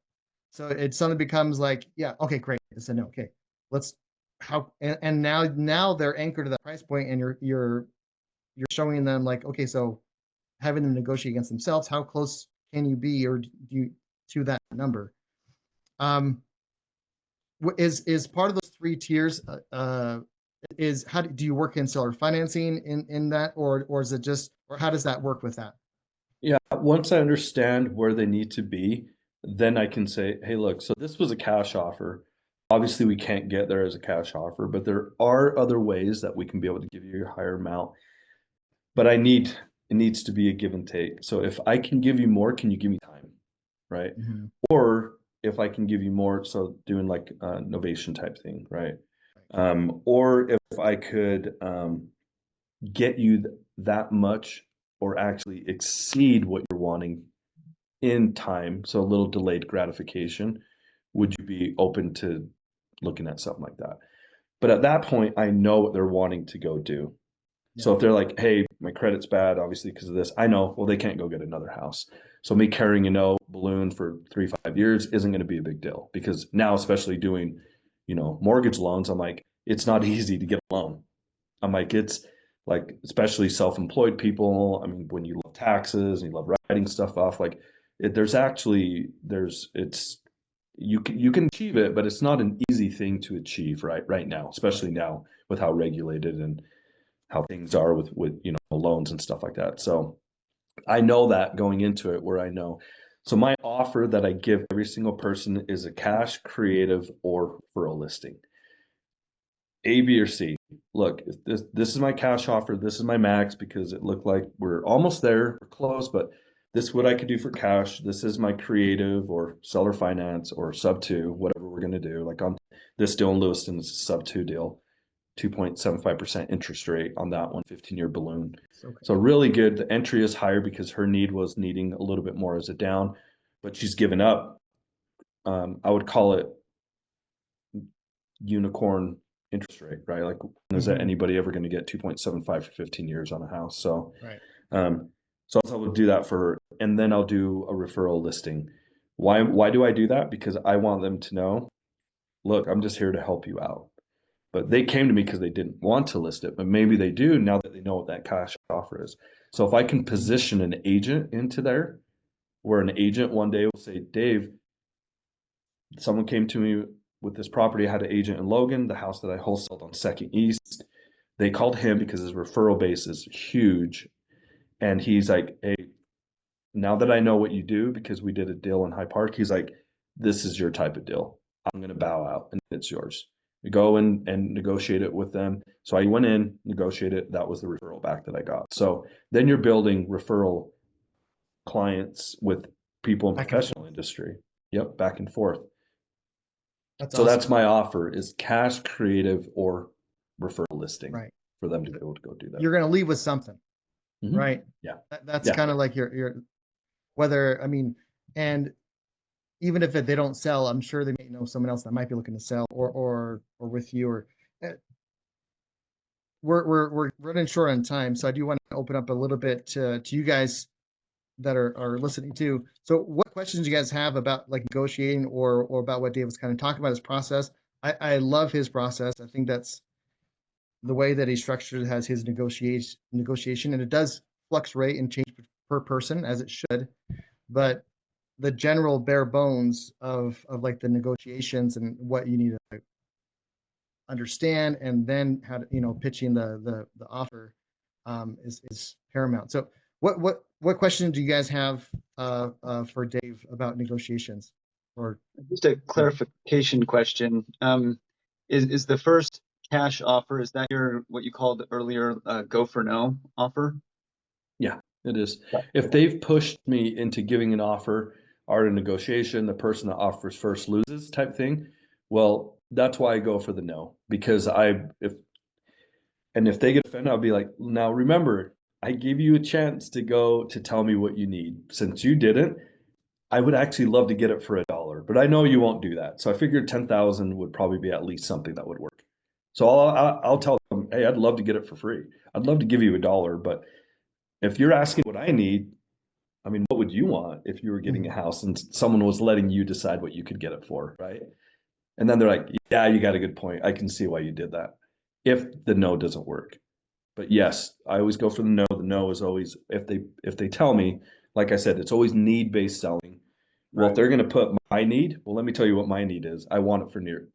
So it suddenly becomes like, yeah, okay, great. It's a no. Okay. Let's how and now they're anchored to that price point and you're showing them like, okay, so having them negotiate against themselves, how close can you be or do you to that number? Um is part of those three tiers is how do you work in seller financing in that or is it just or how does that work with that?
Yeah, once I understand where they need to be, then I can say, hey, look, so this was a cash offer. Obviously, we can't get there as a cash offer, but there are other ways that we can be able to give you a higher amount. But it needs to be a give and take. So if I can give you more, can you give me time? Right?
Mm-hmm.
Or if I can give you more, so doing like a novation type thing, right?
Right.
Or if I could get you that much or actually exceed what you're wanting in time, so a little delayed gratification, would you be open to looking at something like that? But at that point, I know what they're wanting to go do.
Yeah.
So if they're like, hey, my credit's bad, obviously because of this, I know, well, they can't go get another house. So me carrying a no balloon for 3, 5 years isn't going to be a big deal because now, especially doing, mortgage loans, I'm like, it's not easy to get a loan. I'm like, it's like, especially self-employed people. I mean, when you love taxes and you love writing stuff off, like it's, you can achieve it, but it's not an easy thing to achieve right now, especially now with how regulated and how things are with loans and stuff like that. So I know that going into it where I know. So my offer that I give every single person is a cash, creative, or for a listing. A, B, or C. Look, if this is my cash offer. This is my max because it looked like we're almost there, we're close, but this is what I could do for cash. This is my creative or seller finance or sub two, whatever we're gonna do. Like on this deal in Lewiston, it's a sub two deal. 2.75% interest rate on that one, 15-year balloon.
Okay.
So really good. The entry is higher because her need was needing a little bit more as a down, but she's given up. I would call it unicorn interest rate, right? Like, is that anybody ever going to get 2.75 for 15 years on a house? So,
right.
So I will do that for her, and then I'll do a referral listing. Why do I do that? Because I want them to know, look, I'm just here to help you out. But they came to me because they didn't want to list it, but maybe they do now that they know what that cash offer is. So if I can position an agent into there, where an agent one day will say, Dave, someone came to me with this property. I had an agent in Logan, the house that I wholesaled on Second East. They called him because his referral base is huge. And he's like, hey, now that I know what you do, because we did a deal in High Park, he's like, this is your type of deal. I'm going to bow out and it's yours. You go in and negotiate it with them. So I went in, negotiated. That was the referral back that I got. So then you're building referral clients with people in professional industry. Yep, back and forth.
That's
so
awesome.
That's my offer is cash, creative, or referral listing,
right,
for them to be able to go do that.
You're going to leave with something, right?
Yeah.
That's kind of like your whether, I mean, and even if they don't sell, I'm sure they may know someone else that might be looking to sell or with you, or we're running short on time. So I do want to open up a little bit to you guys that are listening too. So what questions do you guys have about like negotiating or about what Dave was kind of talking about his process? I love his process. I think that's the way that he structured has his negotiation, and it does fluctuate and change per person as it should. But the general bare bones of like the negotiations and what you need to understand, and then how to, pitching the offer is paramount. So what questions do you guys have for Dave about negotiations? Or
just a clarification question. Is the first cash offer, is that your what you called earlier go for no offer?
Yeah, it is. If they've pushed me into giving an offer, art of negotiation, the person that offers first loses type thing, well, that's why I go for the no. Because if they get offended, I'll be like, now remember, I gave you a chance to go to tell me what you need. Since you didn't, I would actually love to get it for $1, but I know you won't do that. So I figured 10,000 would probably be at least something that would work. So I'll tell them, hey, I'd love to get it for free. I'd love to give you $1, but if you're asking what I need, I mean, what would you want if you were getting a house and someone was letting you decide what you could get it for, right? And then they're like, yeah, you got a good point. I can see why you did that. If the no doesn't work. But yes, I always go for the no. The no is always, if they tell me, like I said, it's always need-based selling. Well, if they're going to put my need, well, let me tell you what my need is. I want it for near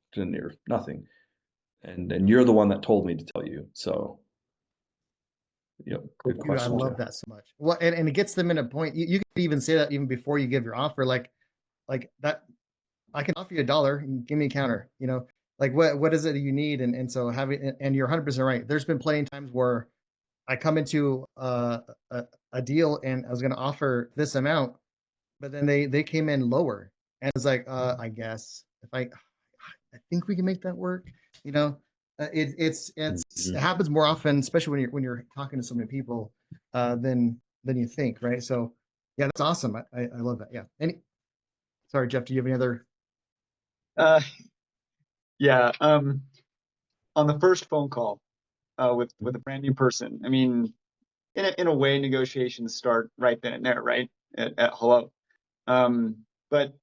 nothing. And you're the one that told me to tell you. So, yep, good question.
I love that so much. Well, and it gets them in a point. You can even say that even before you give your offer, like that. I can offer you $1 and give me a counter. Like what is it you need? And so having, and you're 100% right. There's been plenty of times where I come into a deal and I was going to offer this amount, but then they came in lower, and it's like, I guess if I think we can make that work. It happens more often, especially when you're talking to so many people than you think, right? So yeah, that's awesome. I love that. Yeah. Sorry, Jeff, do you have any other?
Yeah. On the first phone call with a brand new person, I mean, in a way, negotiations start right then and there, right? At hello. But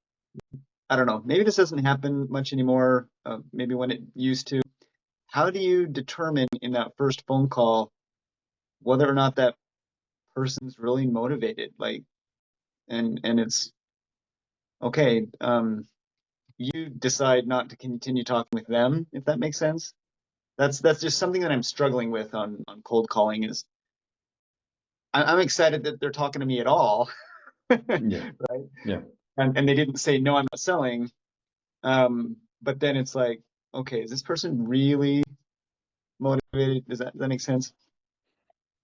I don't know, maybe this doesn't happen much anymore. Maybe when it used to. How do you determine in that first phone call whether or not that person's really motivated? Like, and it's okay. You decide not to continue talking with them, if that makes sense. That's just something that I'm struggling with on cold calling. Is I'm excited that they're talking to me at all.
Yeah.
Right.
Yeah.
And they didn't say no, I'm not selling. But then it's like, okay, is this person really motivated? Does that make sense?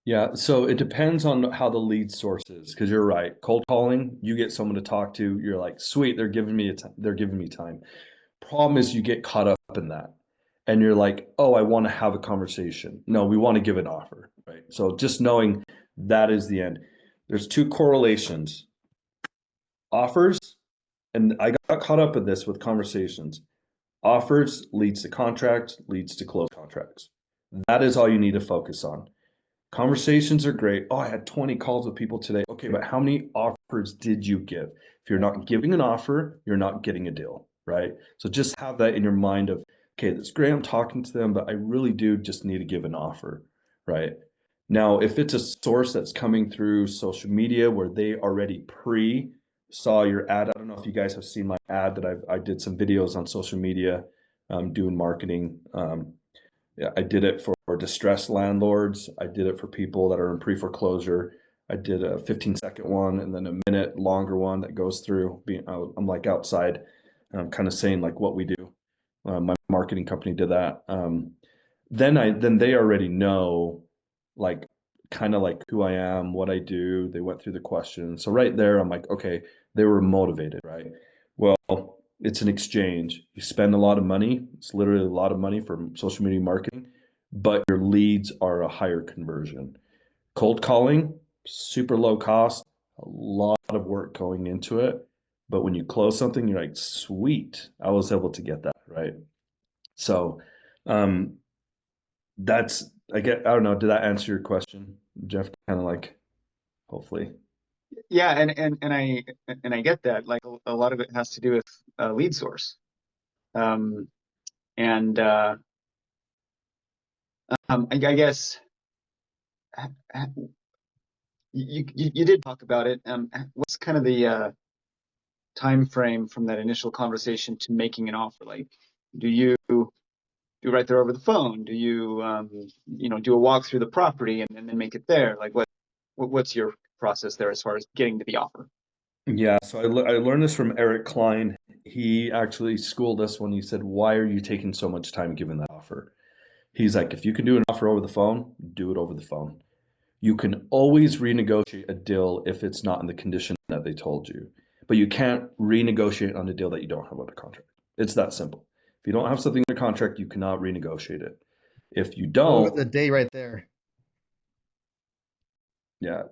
Yeah, so it depends on how the lead source is, because you're right. Cold calling, you get someone to talk to, you're like, sweet, they're giving me time. Problem is you get caught up in that. and you're like, oh, I want to have a conversation. No, we want to give an offer, right? So just knowing that is the end. There's two correlations: offers, and I got caught up in this with conversations. Offers leads to contracts, leads to close contracts. That is all you need to focus on. Conversations are great. Oh, I had 20 calls with people today. Okay, but how many offers did you give? If you're not giving an offer, you're not getting a deal, right? So just have that in your mind of, okay, that's great, I'm talking to them, but I really do just need to give an offer, right? Now, if it's a source that's coming through social media where they already saw your ad, I don't know if you guys have seen my ad that I did some videos on social media doing marketing. Yeah, I did it for distressed landlords. I did it for people that are in pre-foreclosure. I did a 15-second one and then a minute longer one that goes through. I'm like outside, kind of saying like what we do. My marketing company did that. Then they already know, like, kind of like who I am, what I do. They went through the questions. So right there, I'm like, okay, they were motivated, right? Well, it's an exchange. You spend a lot of money. It's literally a lot of money for social media marketing, but your leads are a higher conversion. Cold calling, super low cost, a lot of work going into it. But when you close something, you're like, sweet, I was able to get that, right? So, um, I don't know, did that answer your question, Jeff? Kind of like, hopefully.
Yeah, and I get that. Like a lot of it has to do with lead source. Um, and I guess you did talk about it. What's kind of the time frame from that initial conversation to making an offer? Like, do you do right there over the phone? Do you do a walk through the property and then make it there? Like what's your process there as far as getting to the offer?
Yeah, so I learned this from Eric Klein. He actually schooled us when he said, why are you taking so much time giving that offer? He's like, if you can do an offer over the phone, do it over the phone. You can always renegotiate a deal if it's not in the condition that they told you, but you can't renegotiate on a deal that you don't have under contract. It's that simple. If you don't have something in the contract, you cannot renegotiate it. If you
What was the
don't,
day right there?
yeah.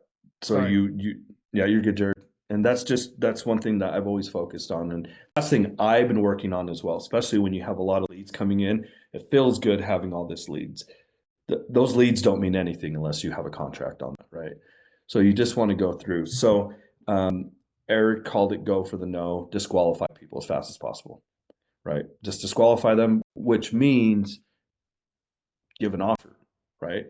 So
Sorry.
yeah, you're good, Jared. And that's one thing that I've always focused on, and that's the thing I've been working on as well. Especially when you have a lot of leads coming in, it feels good having all this leads. Those leads don't mean anything unless you have a contract on that, right? So you just want to go through. So um, Eric called it go for the no, disqualify people as fast as possible, right? Just disqualify them, which means give an offer, right?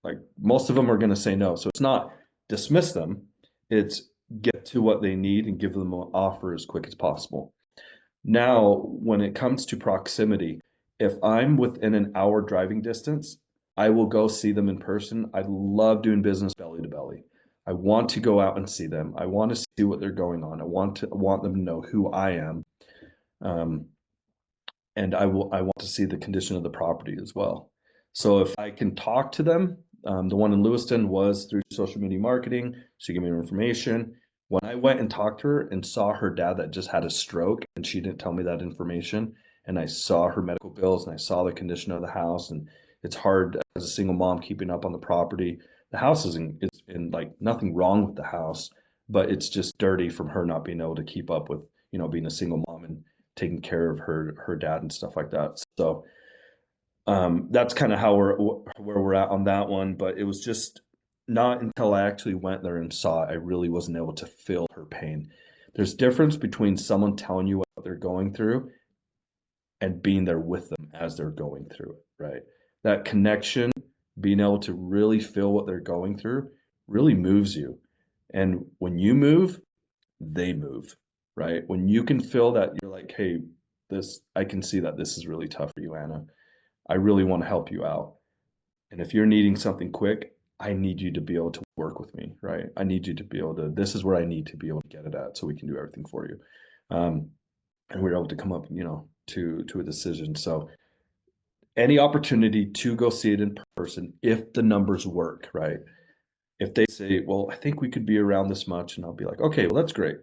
Like most of them are going to say no. So it's not dismiss them, it's get to what they need and give them an offer as quick as possible. Now, when it comes to proximity, if I'm within an hour driving distance, I will go see them in person. I love doing business belly to belly. I want to go out and see them. I want to see what they're going on. I want them to know who I am. Um, and I want to see the condition of the property as well. So if I can talk to them, the one in Lewiston was through social media marketing. She gave me information. When I went and talked to her and saw her dad that just had a stroke, and she didn't tell me that information, and I saw her medical bills and I saw the condition of the house, and it's hard as a single mom keeping up on the property. The house is in like nothing wrong with the house, but it's just dirty from her not being able to keep up with, being a single mom and taking care of her dad and stuff like that. So that's kind of how where we're at on that one. But it was just not until I actually went there and saw it, I really wasn't able to feel her pain. There's difference between someone telling you what they're going through and being there with them as they're going through it, right? That connection, being able to really feel what they're going through, really moves you. And when you move, they move, right? When you can feel that, you're like, hey, I can see that this is really tough for you, Anna. I really want to help you out. And if you're needing something quick, I need you to be able to work with me, right? I need you to be able to, this is where I need to be able to get it at so we can do everything for you. Um, and we're able to come up, to a decision. So any opportunity to go see it in person, if the numbers work, right? If they say, well, I think we could be around this much, and I'll be like, okay, well, that's great.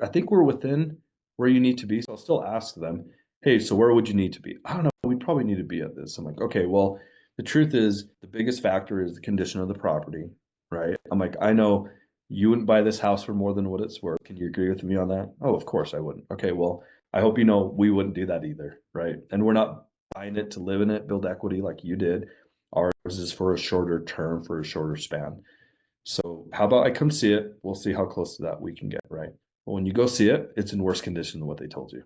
I think we're within where you need to be. So I'll still ask them. hey, so where would you need to be? I don't know. We'd probably need to be at this. I'm like, okay, well, the truth is the biggest factor is the condition of the property, right? I'm like, I know you wouldn't buy this house for more than what it's worth. Can you agree with me on that? Oh, of course I wouldn't. Okay, well, I hope you know we wouldn't do that either, right? And we're not buying it to live in it, build equity like you did. Ours is for a shorter term, for a shorter span. So how about I come see it? We'll see how close to that we can get, right? But when you go see it, it's in worse condition than what they told you.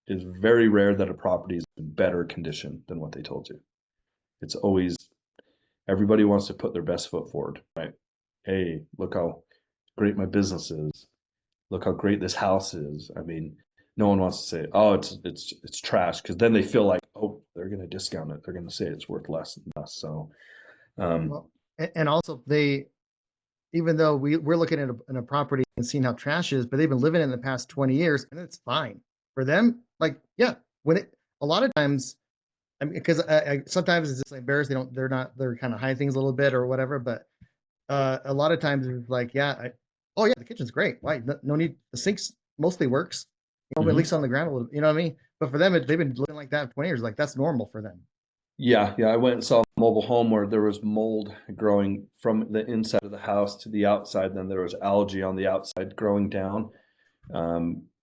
It's very rare that a property is in better condition than what they told you. It's always everybody wants to put their best foot forward, right? Hey, look how great my business is. Look how great this house is. I mean, no one wants to say, "Oh, it's trash," because then they feel like, "Oh, they're going to discount it. They're going to say it's worth less and less." So, um,
Well, and also they, even though we're looking at a property and seeing how trash it is, but they've been living in the past 20 years and it's fine for them. Like, yeah, when it, a lot of times, I mean, because sometimes it's just like bears, they're kind of hiding things a little bit or whatever. But a lot of times it's like, yeah, oh yeah, the kitchen's great. Why? No need. The sinks mostly works. You know, at least
mhm.
on the ground a little. You know what I mean? But for them, they've been living like that for 20 years. Like that's normal for them.
Yeah. I went and saw a mobile home where there was mold growing from the inside of the house to the outside. Then there was algae on the outside growing down.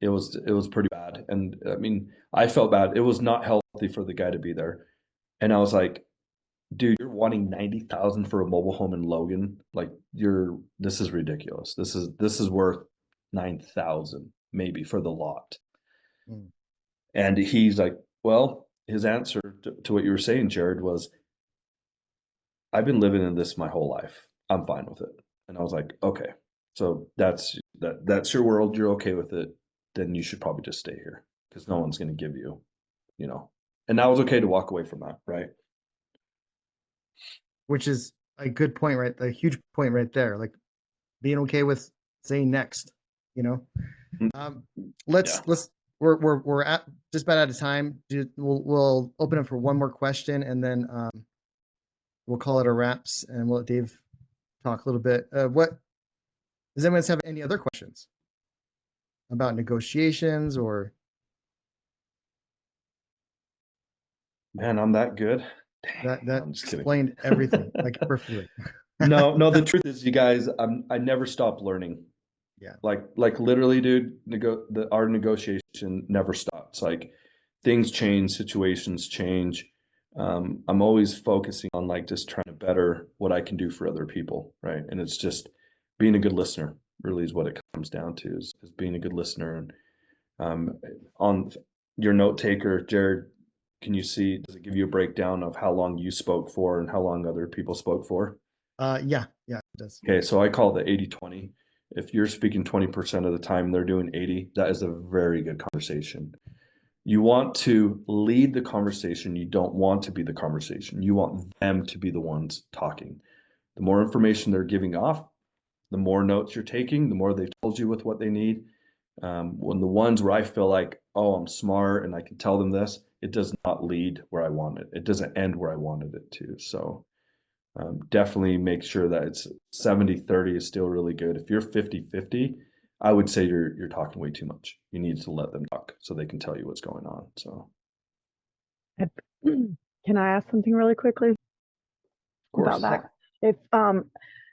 It was pretty bad, and I mean, I felt bad. It was not healthy for the guy to be there, and I was like, dude, you're wanting 90,000 for a mobile home in Logan? Like, this is ridiculous. This is worth 9,000 maybe for the lot.
Mm.
And he's like, well, his answer to what you were saying, Jared, was, I've been living in this my whole life. I'm fine with it. And I was like, okay, so that's your world. You're okay with it. Then you should probably just stay here because no one's going to give you, you know. And that was okay to walk away from that, right?
Which is a good point, right? A huge point right there. Like being okay with saying next. You know,
Mm,
um,
yeah.
let's we're at just about out of time. We'll open up for one more question and then we'll call it a wraps and we'll let Dave talk a little bit. What does anyone have any other questions about negotiations or
Man, I'm that good. Dang,
that
I'm just kidding.
explained everything like perfectly.
No, the truth is, you guys, I never stop learning.
Yeah.
Like literally, dude, our negotiation never stops. Like things change, situations change. I'm always focusing on like just trying to better what I can do for other people, right? And it's just being a good listener really is what it comes down to is being a good listener. And on your note taker, Jared, can you see, does it give you a breakdown of how long you spoke for and how long other people spoke for?
Yeah, it does.
Okay, so I call it the 80-20. If you're speaking 20% of the time, they're doing 80, that is a very good conversation. You want to lead the conversation. You don't want to be the conversation. You want them to be the ones talking. The more information they're giving off, the more notes you're taking, the more they've told you with what they need. When the ones where I feel like, oh, I'm smart and I can tell them this, it does not lead where I want it. It doesn't end where I wanted it to. So definitely make sure that it's 70-30 is still really good. If you're 50-50, I would say you're talking way too much. You need to let them talk so they can tell you what's going on. So,
Can I ask something really quickly
of
about
course.
that? If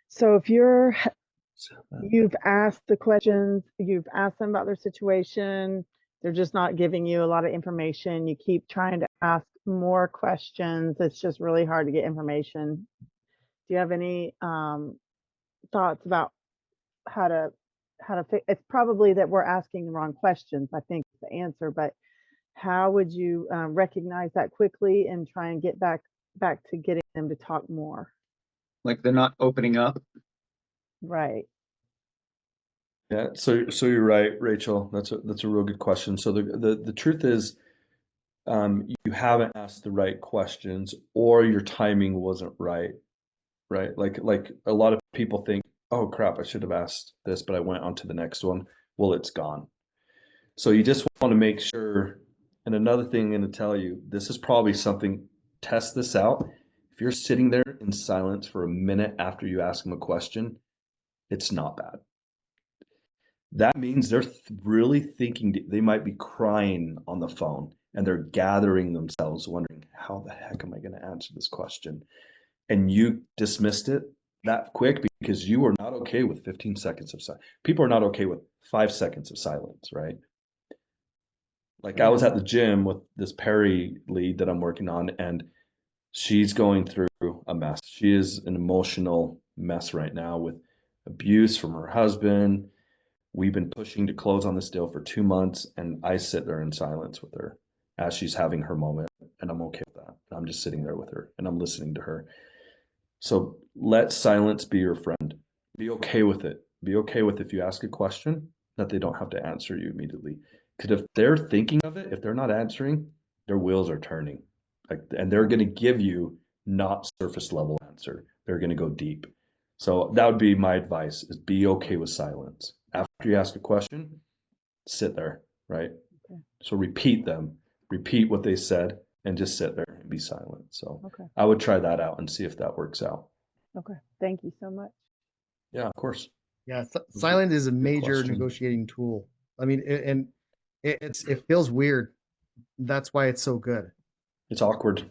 so if you've asked the questions, you've asked them about their situation, they're just not giving you a lot of information, you keep trying to ask more questions, it's just really hard to get information. Do you have any thoughts about how to fix? It's probably that we're asking the wrong questions, I think is the answer, but how would you recognize that quickly and try and get back to getting them to talk more?
Like they're not opening up.
Right.
Yeah, so you're right, Rachel. That's a real good question. So the truth is, you haven't asked the right questions, or your timing wasn't right, right? Like a lot of people think, oh crap, I should have asked this, but I went on to the next one. Well, it's gone. So you just want to make sure. And another thing I'm going to tell you, this is probably something, test this out. If you're sitting there in silence for a minute after you ask them a question, it's not bad. that means they're really thinking, they might be crying on the phone and they're gathering themselves, wondering, how the heck am I going to answer this question? And you dismissed it that quick because you were not okay with 15 seconds of silence. People are not okay with 5 seconds of silence, right? Like I was at the gym with this Perry lead that I'm working on, and she's going through a mess. She is an emotional mess right now with abuse from her husband. We've been pushing to close on this deal for 2 months, and I sit there in silence with her as she's having her moment, and I'm okay with that. I'm just sitting there with her and I'm listening to her. So let silence be your friend. Be okay with it. Be okay with if you ask a question that they don't have to answer you immediately. Because if they're thinking of it, if they're not answering, their wheels are turning. Like, and they're going to give you not surface level answer. They're going to go deep. So that would be my advice: is be okay with silence. After you ask a question, sit there, right?
Okay.
So repeat them, repeat what they said, and just sit there and be silent. So
Okay.
I would try that out and see if that works out.
Okay. Thank you so much.
Yeah, of course.
Yeah, silent is a major
question.
negotiating tool. I mean, and it feels weird. That's why it's so good.
It's awkward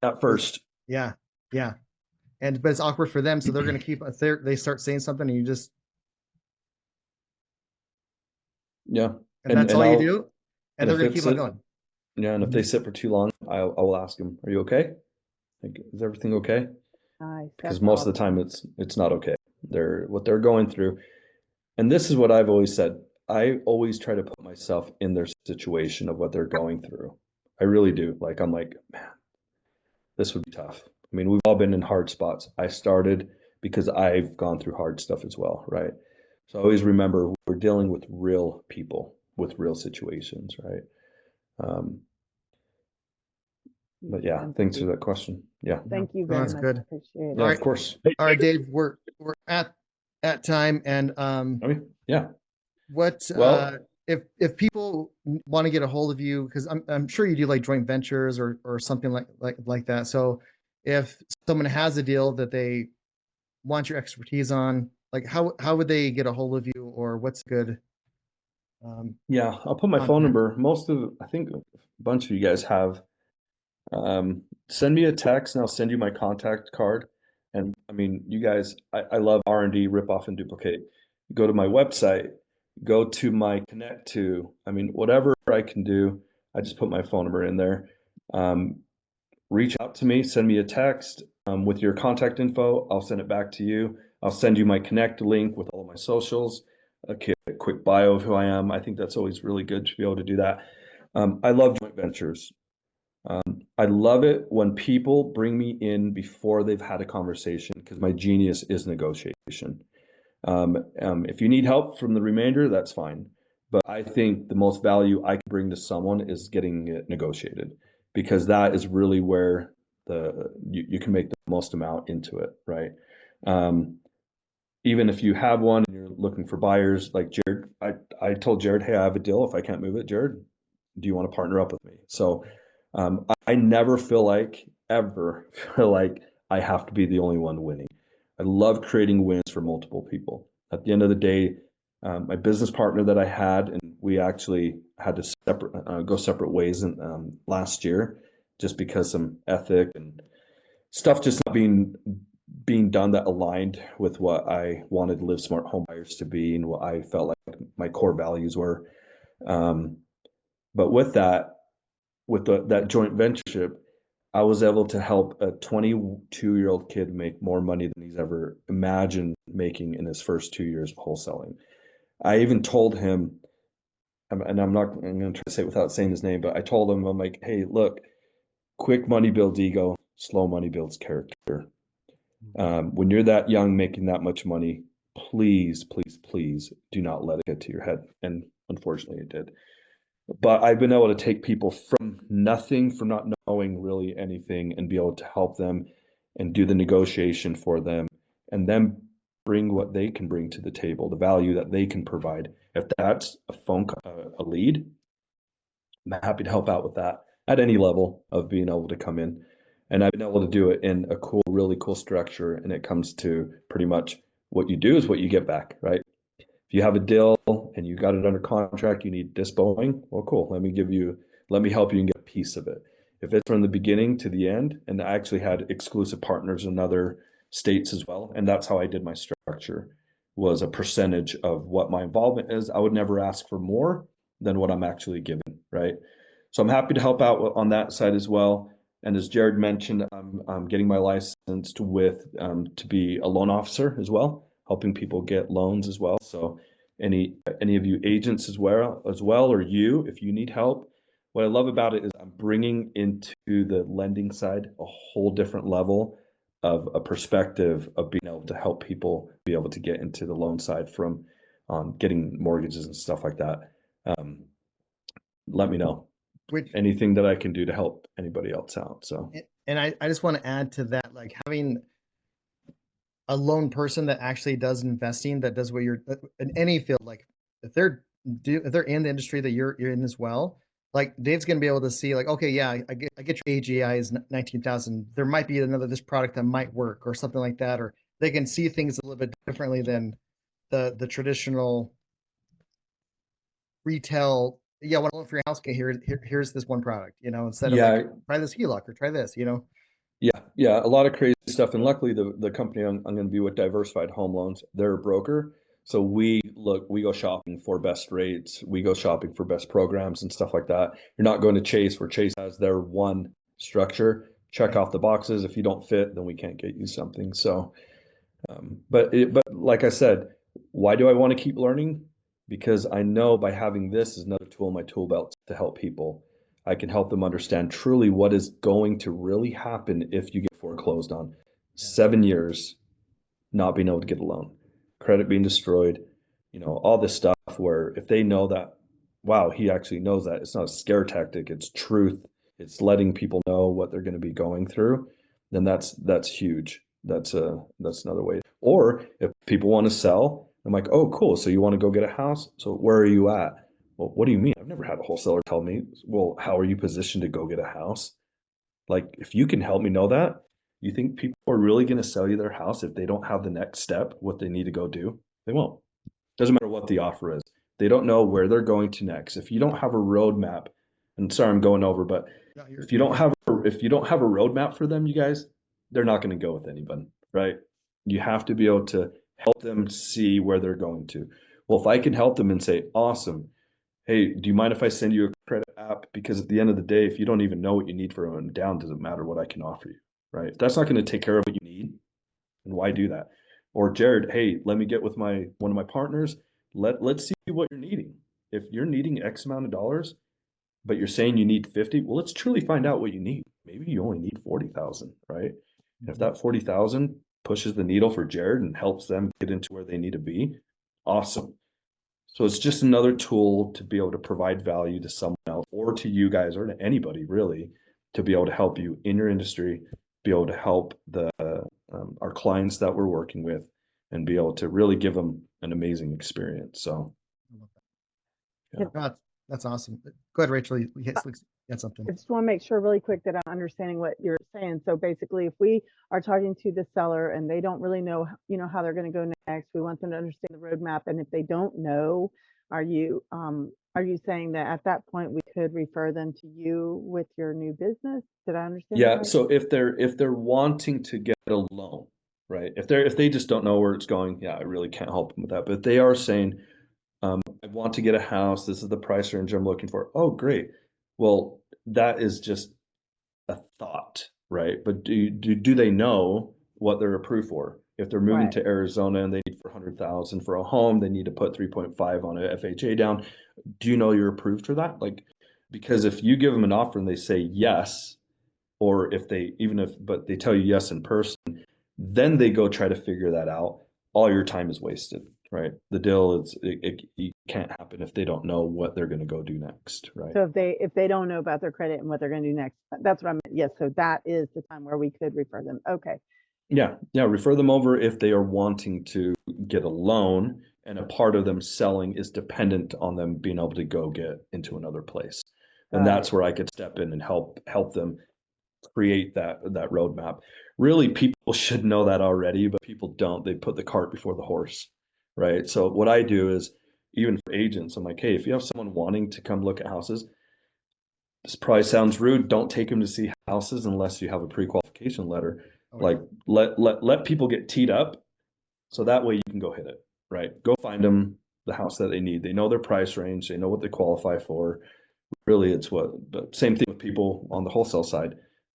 at first.
Yeah, yeah, but it's awkward for them, so they're going to keep. They start saying something, and you just
Yeah,
and that's all you do, and
and
they're
if
going to keep on
it's
going.
yeah, and if they sit for too long, I will ask them, "Are you okay? Like, is everything okay?"
Nice.
Because
That's
most of the
awesome.
time it's not okay. What they're going through, and this is what I've always said. I always try to put myself in their situation of what they're going through. I really do. Like I'm like, man, this would be tough. I mean, we've all been in hard spots. I started because I've gone through hard stuff as well, right? So I always remember we're dealing with real people with real situations, right? Um, but yeah, thanks for that question. Yeah.
Thank you
No,
very
that's
much.
good.
I appreciate it.
Yeah,
All
of
right,
course.
all right, Dave. We're at time, and
I mean, yeah.
what
Well,
if people want to get a hold of you, because I'm sure you do like joint ventures or something like that. So if someone has a deal that they want your expertise on, like how would they get a hold of you, or what's good
yeah, I'll put my phone
contact?
number. I think a bunch of you guys have. Send me a text and I'll send you my contact card. And I mean, you guys, I love R&D, rip off and duplicate. Go to my website, go to my connect to, I mean, whatever I can do, I just put my phone number in there. Reach out to me, send me a text with your contact info. I'll send it back to you. I'll send you my connect link with all of my socials, a quick bio of who I am. I think that's always really good to be able to do that. I love joint ventures. I love it when people bring me in before they've had a conversation because my genius is negotiation. If you need help from the remainder, that's fine. But I think the most value I can bring to someone is getting it negotiated because that is really where you can make the most amount into it, right? Um, Even if you have one and you're looking for buyers, like Jared, I told Jared, hey, I have a deal. If I can't move it, Jared, do you want to partner up with me? So I never feel like, ever feel like I have to be the only one winning. I love creating wins for multiple people. At the end of the day, my business partner that I had, and we actually had to go separate ways last year, just because some ethic and stuff just not being done that aligned with what I wanted Live Smart Home Buyers to be and what I felt like my core values were. Um, but with that joint ventureship, I was able to help a 22-year-old kid make more money than he's ever imagined making in his first 2 years of wholesaling. I even told him, and I'm going to try to say it without saying his name, but I told him, I'm like, hey, look, quick money builds ego, slow money builds character. When you're that young making that much money, please, please, please do not let it get to your head. And unfortunately, it did. But I've been able to take people from nothing, from not knowing really anything, and be able to help them and do the negotiation for them, and then bring what they can bring to the table, the value that they can provide. If that's a lead, I'm happy to help out with that at any level of being able to come in. And I've been able to do it in a really cool structure. And it comes to pretty much what you do is what you get back, right? If you have a deal and you got it under contract, you need this Boeing, well, cool. Let me help you and get a piece of it. If it's from the beginning to the end, and I actually had exclusive partners in other states as well, and that's how I did my structure, was a percentage of what my involvement is. I would never ask for more than what I'm actually given, right? So I'm happy to help out on that side as well. And as Jared mentioned, I'm getting my license to be a loan officer as well, helping people get loans as well. So any of you agents as well, or you, if you need help, what I love about it is I'm bringing into the lending side a whole different level of a perspective of being able to help people be able to get into the loan side from getting mortgages and stuff like that. Let me know
Which
anything that I can do to help anybody else out. So,
and I just want to add to that, like having a lone person that actually does investing, that does what you're in any field, like if if they're in the industry that you're in as well, like Dave's gonna be able to see like, okay, yeah, I get your AGI is 19,000. There might be another this product that might work or something like that, or they can see things a little bit differently than the traditional retail. Yeah, what I want for your house? Okay, here's this one product, instead of like
yeah,
try this HELOC or try this.
yeah, a lot of crazy stuff. And luckily, the company I'm going to be with, Diversified Home Loans, they're a broker. So we go shopping for best rates. We go shopping for best programs and stuff like that. You're not going to Chase, where Chase has their one structure. Check
Right.
off the boxes. If you don't fit, then we can't get you something. So, but like I said, why do I want to keep learning? Because I know by having this is another tool in my tool belt to help people. I can help them understand truly what is going to really happen if you get foreclosed on. 7 years not being able to get a loan, credit being destroyed, all this stuff where if they know that, wow, he actually knows that it's not a scare tactic, it's truth, it's letting people know what they're going to be going through, then that's huge. That's another way. Or if people want to sell, I'm like, oh, cool. So you want to go get a house? So where are you at? Well, what do you mean? I've never had a wholesaler tell me, well, how are you positioned to go get a house? Like, if you can help me know that, you think people are really going to sell you their house if they don't have the next step, what they need to go do? They won't. Doesn't matter what the offer is. They don't know where they're going to next. If you don't have a roadmap, and sorry, I'm going over, but
No,
if you don't have a roadmap for them, you guys, they're not going to go with anybody, right? You have to be able to help them see where they're going to. Well, if I can help them and say, awesome, hey, do you mind if I send you a credit app? Because at the end of the day, if you don't even know what you need for them down, doesn't matter what I can offer you, right? If that's not going to take care of what you need, then why do that? Or Jared, hey, let me get with one of my partners. Let's see what you're needing. If you're needing X amount of dollars, but you're saying you need 50, well, let's truly find out what you need. Maybe you only need 40,000, right? And if that 40,000 pushes the needle for Jared and helps them get into where they need to be, awesome. So it's just another tool to be able to provide value to someone else or to you guys or to anybody really, to be able to help you in your industry, be able to help our clients that we're working with, and be able to really give them an amazing experience. So yeah.
That's awesome. Go ahead, Rachel. You had something.
I just want to make sure really quick that I'm understanding what you're saying. So basically, if we are talking to the seller and they don't really know, how they're going to go next, we want them to understand the roadmap. And if they don't know, are you saying that at that point we could refer them to you with your new business? Did I understand that
Yeah.
right?
So if they're wanting to get a loan, right? If they just don't know where it's going, yeah, I really can't help them with that. But they are saying, I want to get a house. This is the price range I'm looking for. Oh, great. Well, that is just a thought, right? But do they know what they're approved for? If they're moving
Right.
to Arizona and they need 400,000 for a home, they need to put 3.5 on a FHA down. Do you know you're approved for that? Like, because if you give them an offer and they say yes, or if they but they tell you yes in person, then they go try to figure that out. All your time is wasted, right? The deal is it can't happen if they don't know what they're going to go do next, right?
So if they don't know about their credit and what they're going to do next, that's what I meant. Yes. So that is the time where we could refer them. Okay.
Yeah, refer them over if they are wanting to get a loan, and a part of them selling is dependent on them being able to go get into another place. And
Got
that's
it.
where I could step in and help them create that roadmap. Really, people should know that already, but people don't. They put the cart before the horse, right? So what I do is, even for agents, I'm like, hey, if you have someone wanting to come look at houses, this probably sounds rude. Don't take them to see houses unless you have a pre-qualification letter.
Oh,
Like let people get teed up, so that way you can go hit it, right? Go find them the house that they need. They know their price range. They know what they qualify for. Really, it's what the same thing with people on the wholesale side.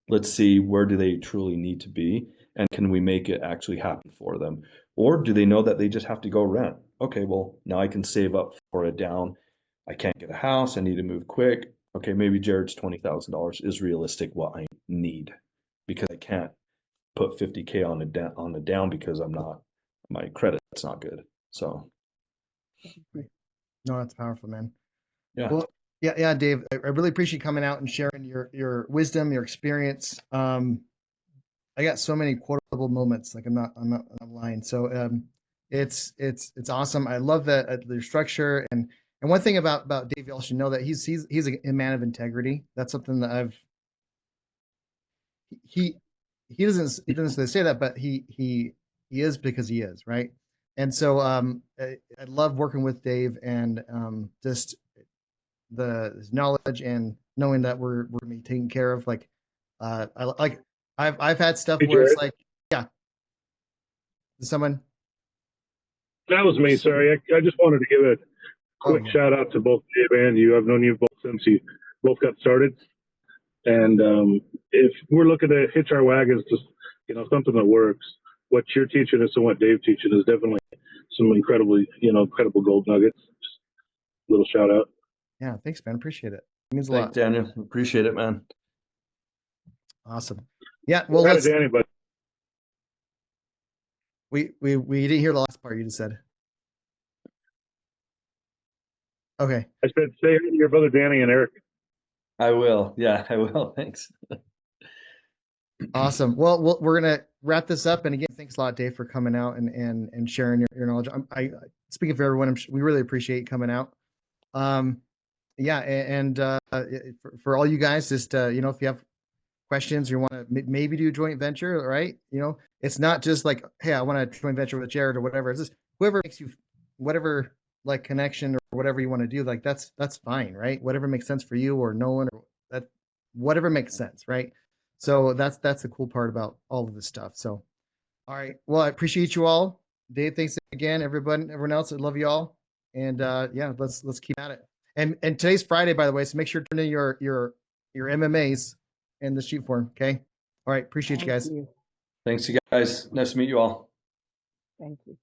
Let's see, where do they truly need to be, and can we make it actually happen for them? Or do they know that they just have to go rent? Okay, well, now I can save up for a down. I can't get a house. I need to move quick. Okay, maybe Jared's $20,000 is realistic what I need, because I can't put 50K on the down because my credit's not good. So
right. No, that's powerful, man.
yeah.
Well, yeah, Dave, I really appreciate you coming out and sharing your wisdom, your experience. I got so many quotable moments. Like I'm not lying. So it's awesome. I love that their structure and one thing about Dave, y'all should know that he's a man of integrity. That's something that he he doesn't say that, but he is because he is, right. And so I love working with Dave and just his knowledge and knowing that we're gonna be taken care of. Like I like I've had stuff
Hey,
where it's
Jared.
like, yeah, someone.
That was me. Sorry. I just wanted to give a
Oh
quick
yeah.
shout out to both Dave and you. I've known you both since you both got started. And if we're looking to hitch our wagons to, something that works, what you're teaching us and what Dave's teaching is definitely some incredible gold nuggets. Just a little shout out.
Yeah, thanks, man. Appreciate it. It means a
Thanks,
lot.
Daniel. Appreciate it, man.
Awesome. Yeah, well,
Hi, Danny, but
we didn't hear the last part you just said. Okay.
I said say hi to your brother Danny and Eric.
I will. Yeah, I will. Thanks.
Awesome. Well, we're gonna wrap this up. And again, thanks a lot, Dave, for coming out and sharing your knowledge. I speaking for everyone, we really appreciate you coming out. Yeah, and for all you guys, just if you have questions, you want to maybe do a joint venture, right? It's not just like, hey, I want to joint venture with Jared or whatever. It's just whoever makes you, whatever like connection or whatever you want to do, like that's fine, right? Whatever makes sense for you or no one, or that whatever makes sense, right? So that's the cool part about all of this stuff. So, all right, well, I appreciate you all. Dave, thanks again, everyone else. I love you all, and yeah, let's keep at it. And today's Friday, by the way, so make sure to turn in your MMAs in the sheet form. Okay. All right. Appreciate you
Thank
guys.
you.
Thanks, you guys. Nice to meet you all.
Thank you.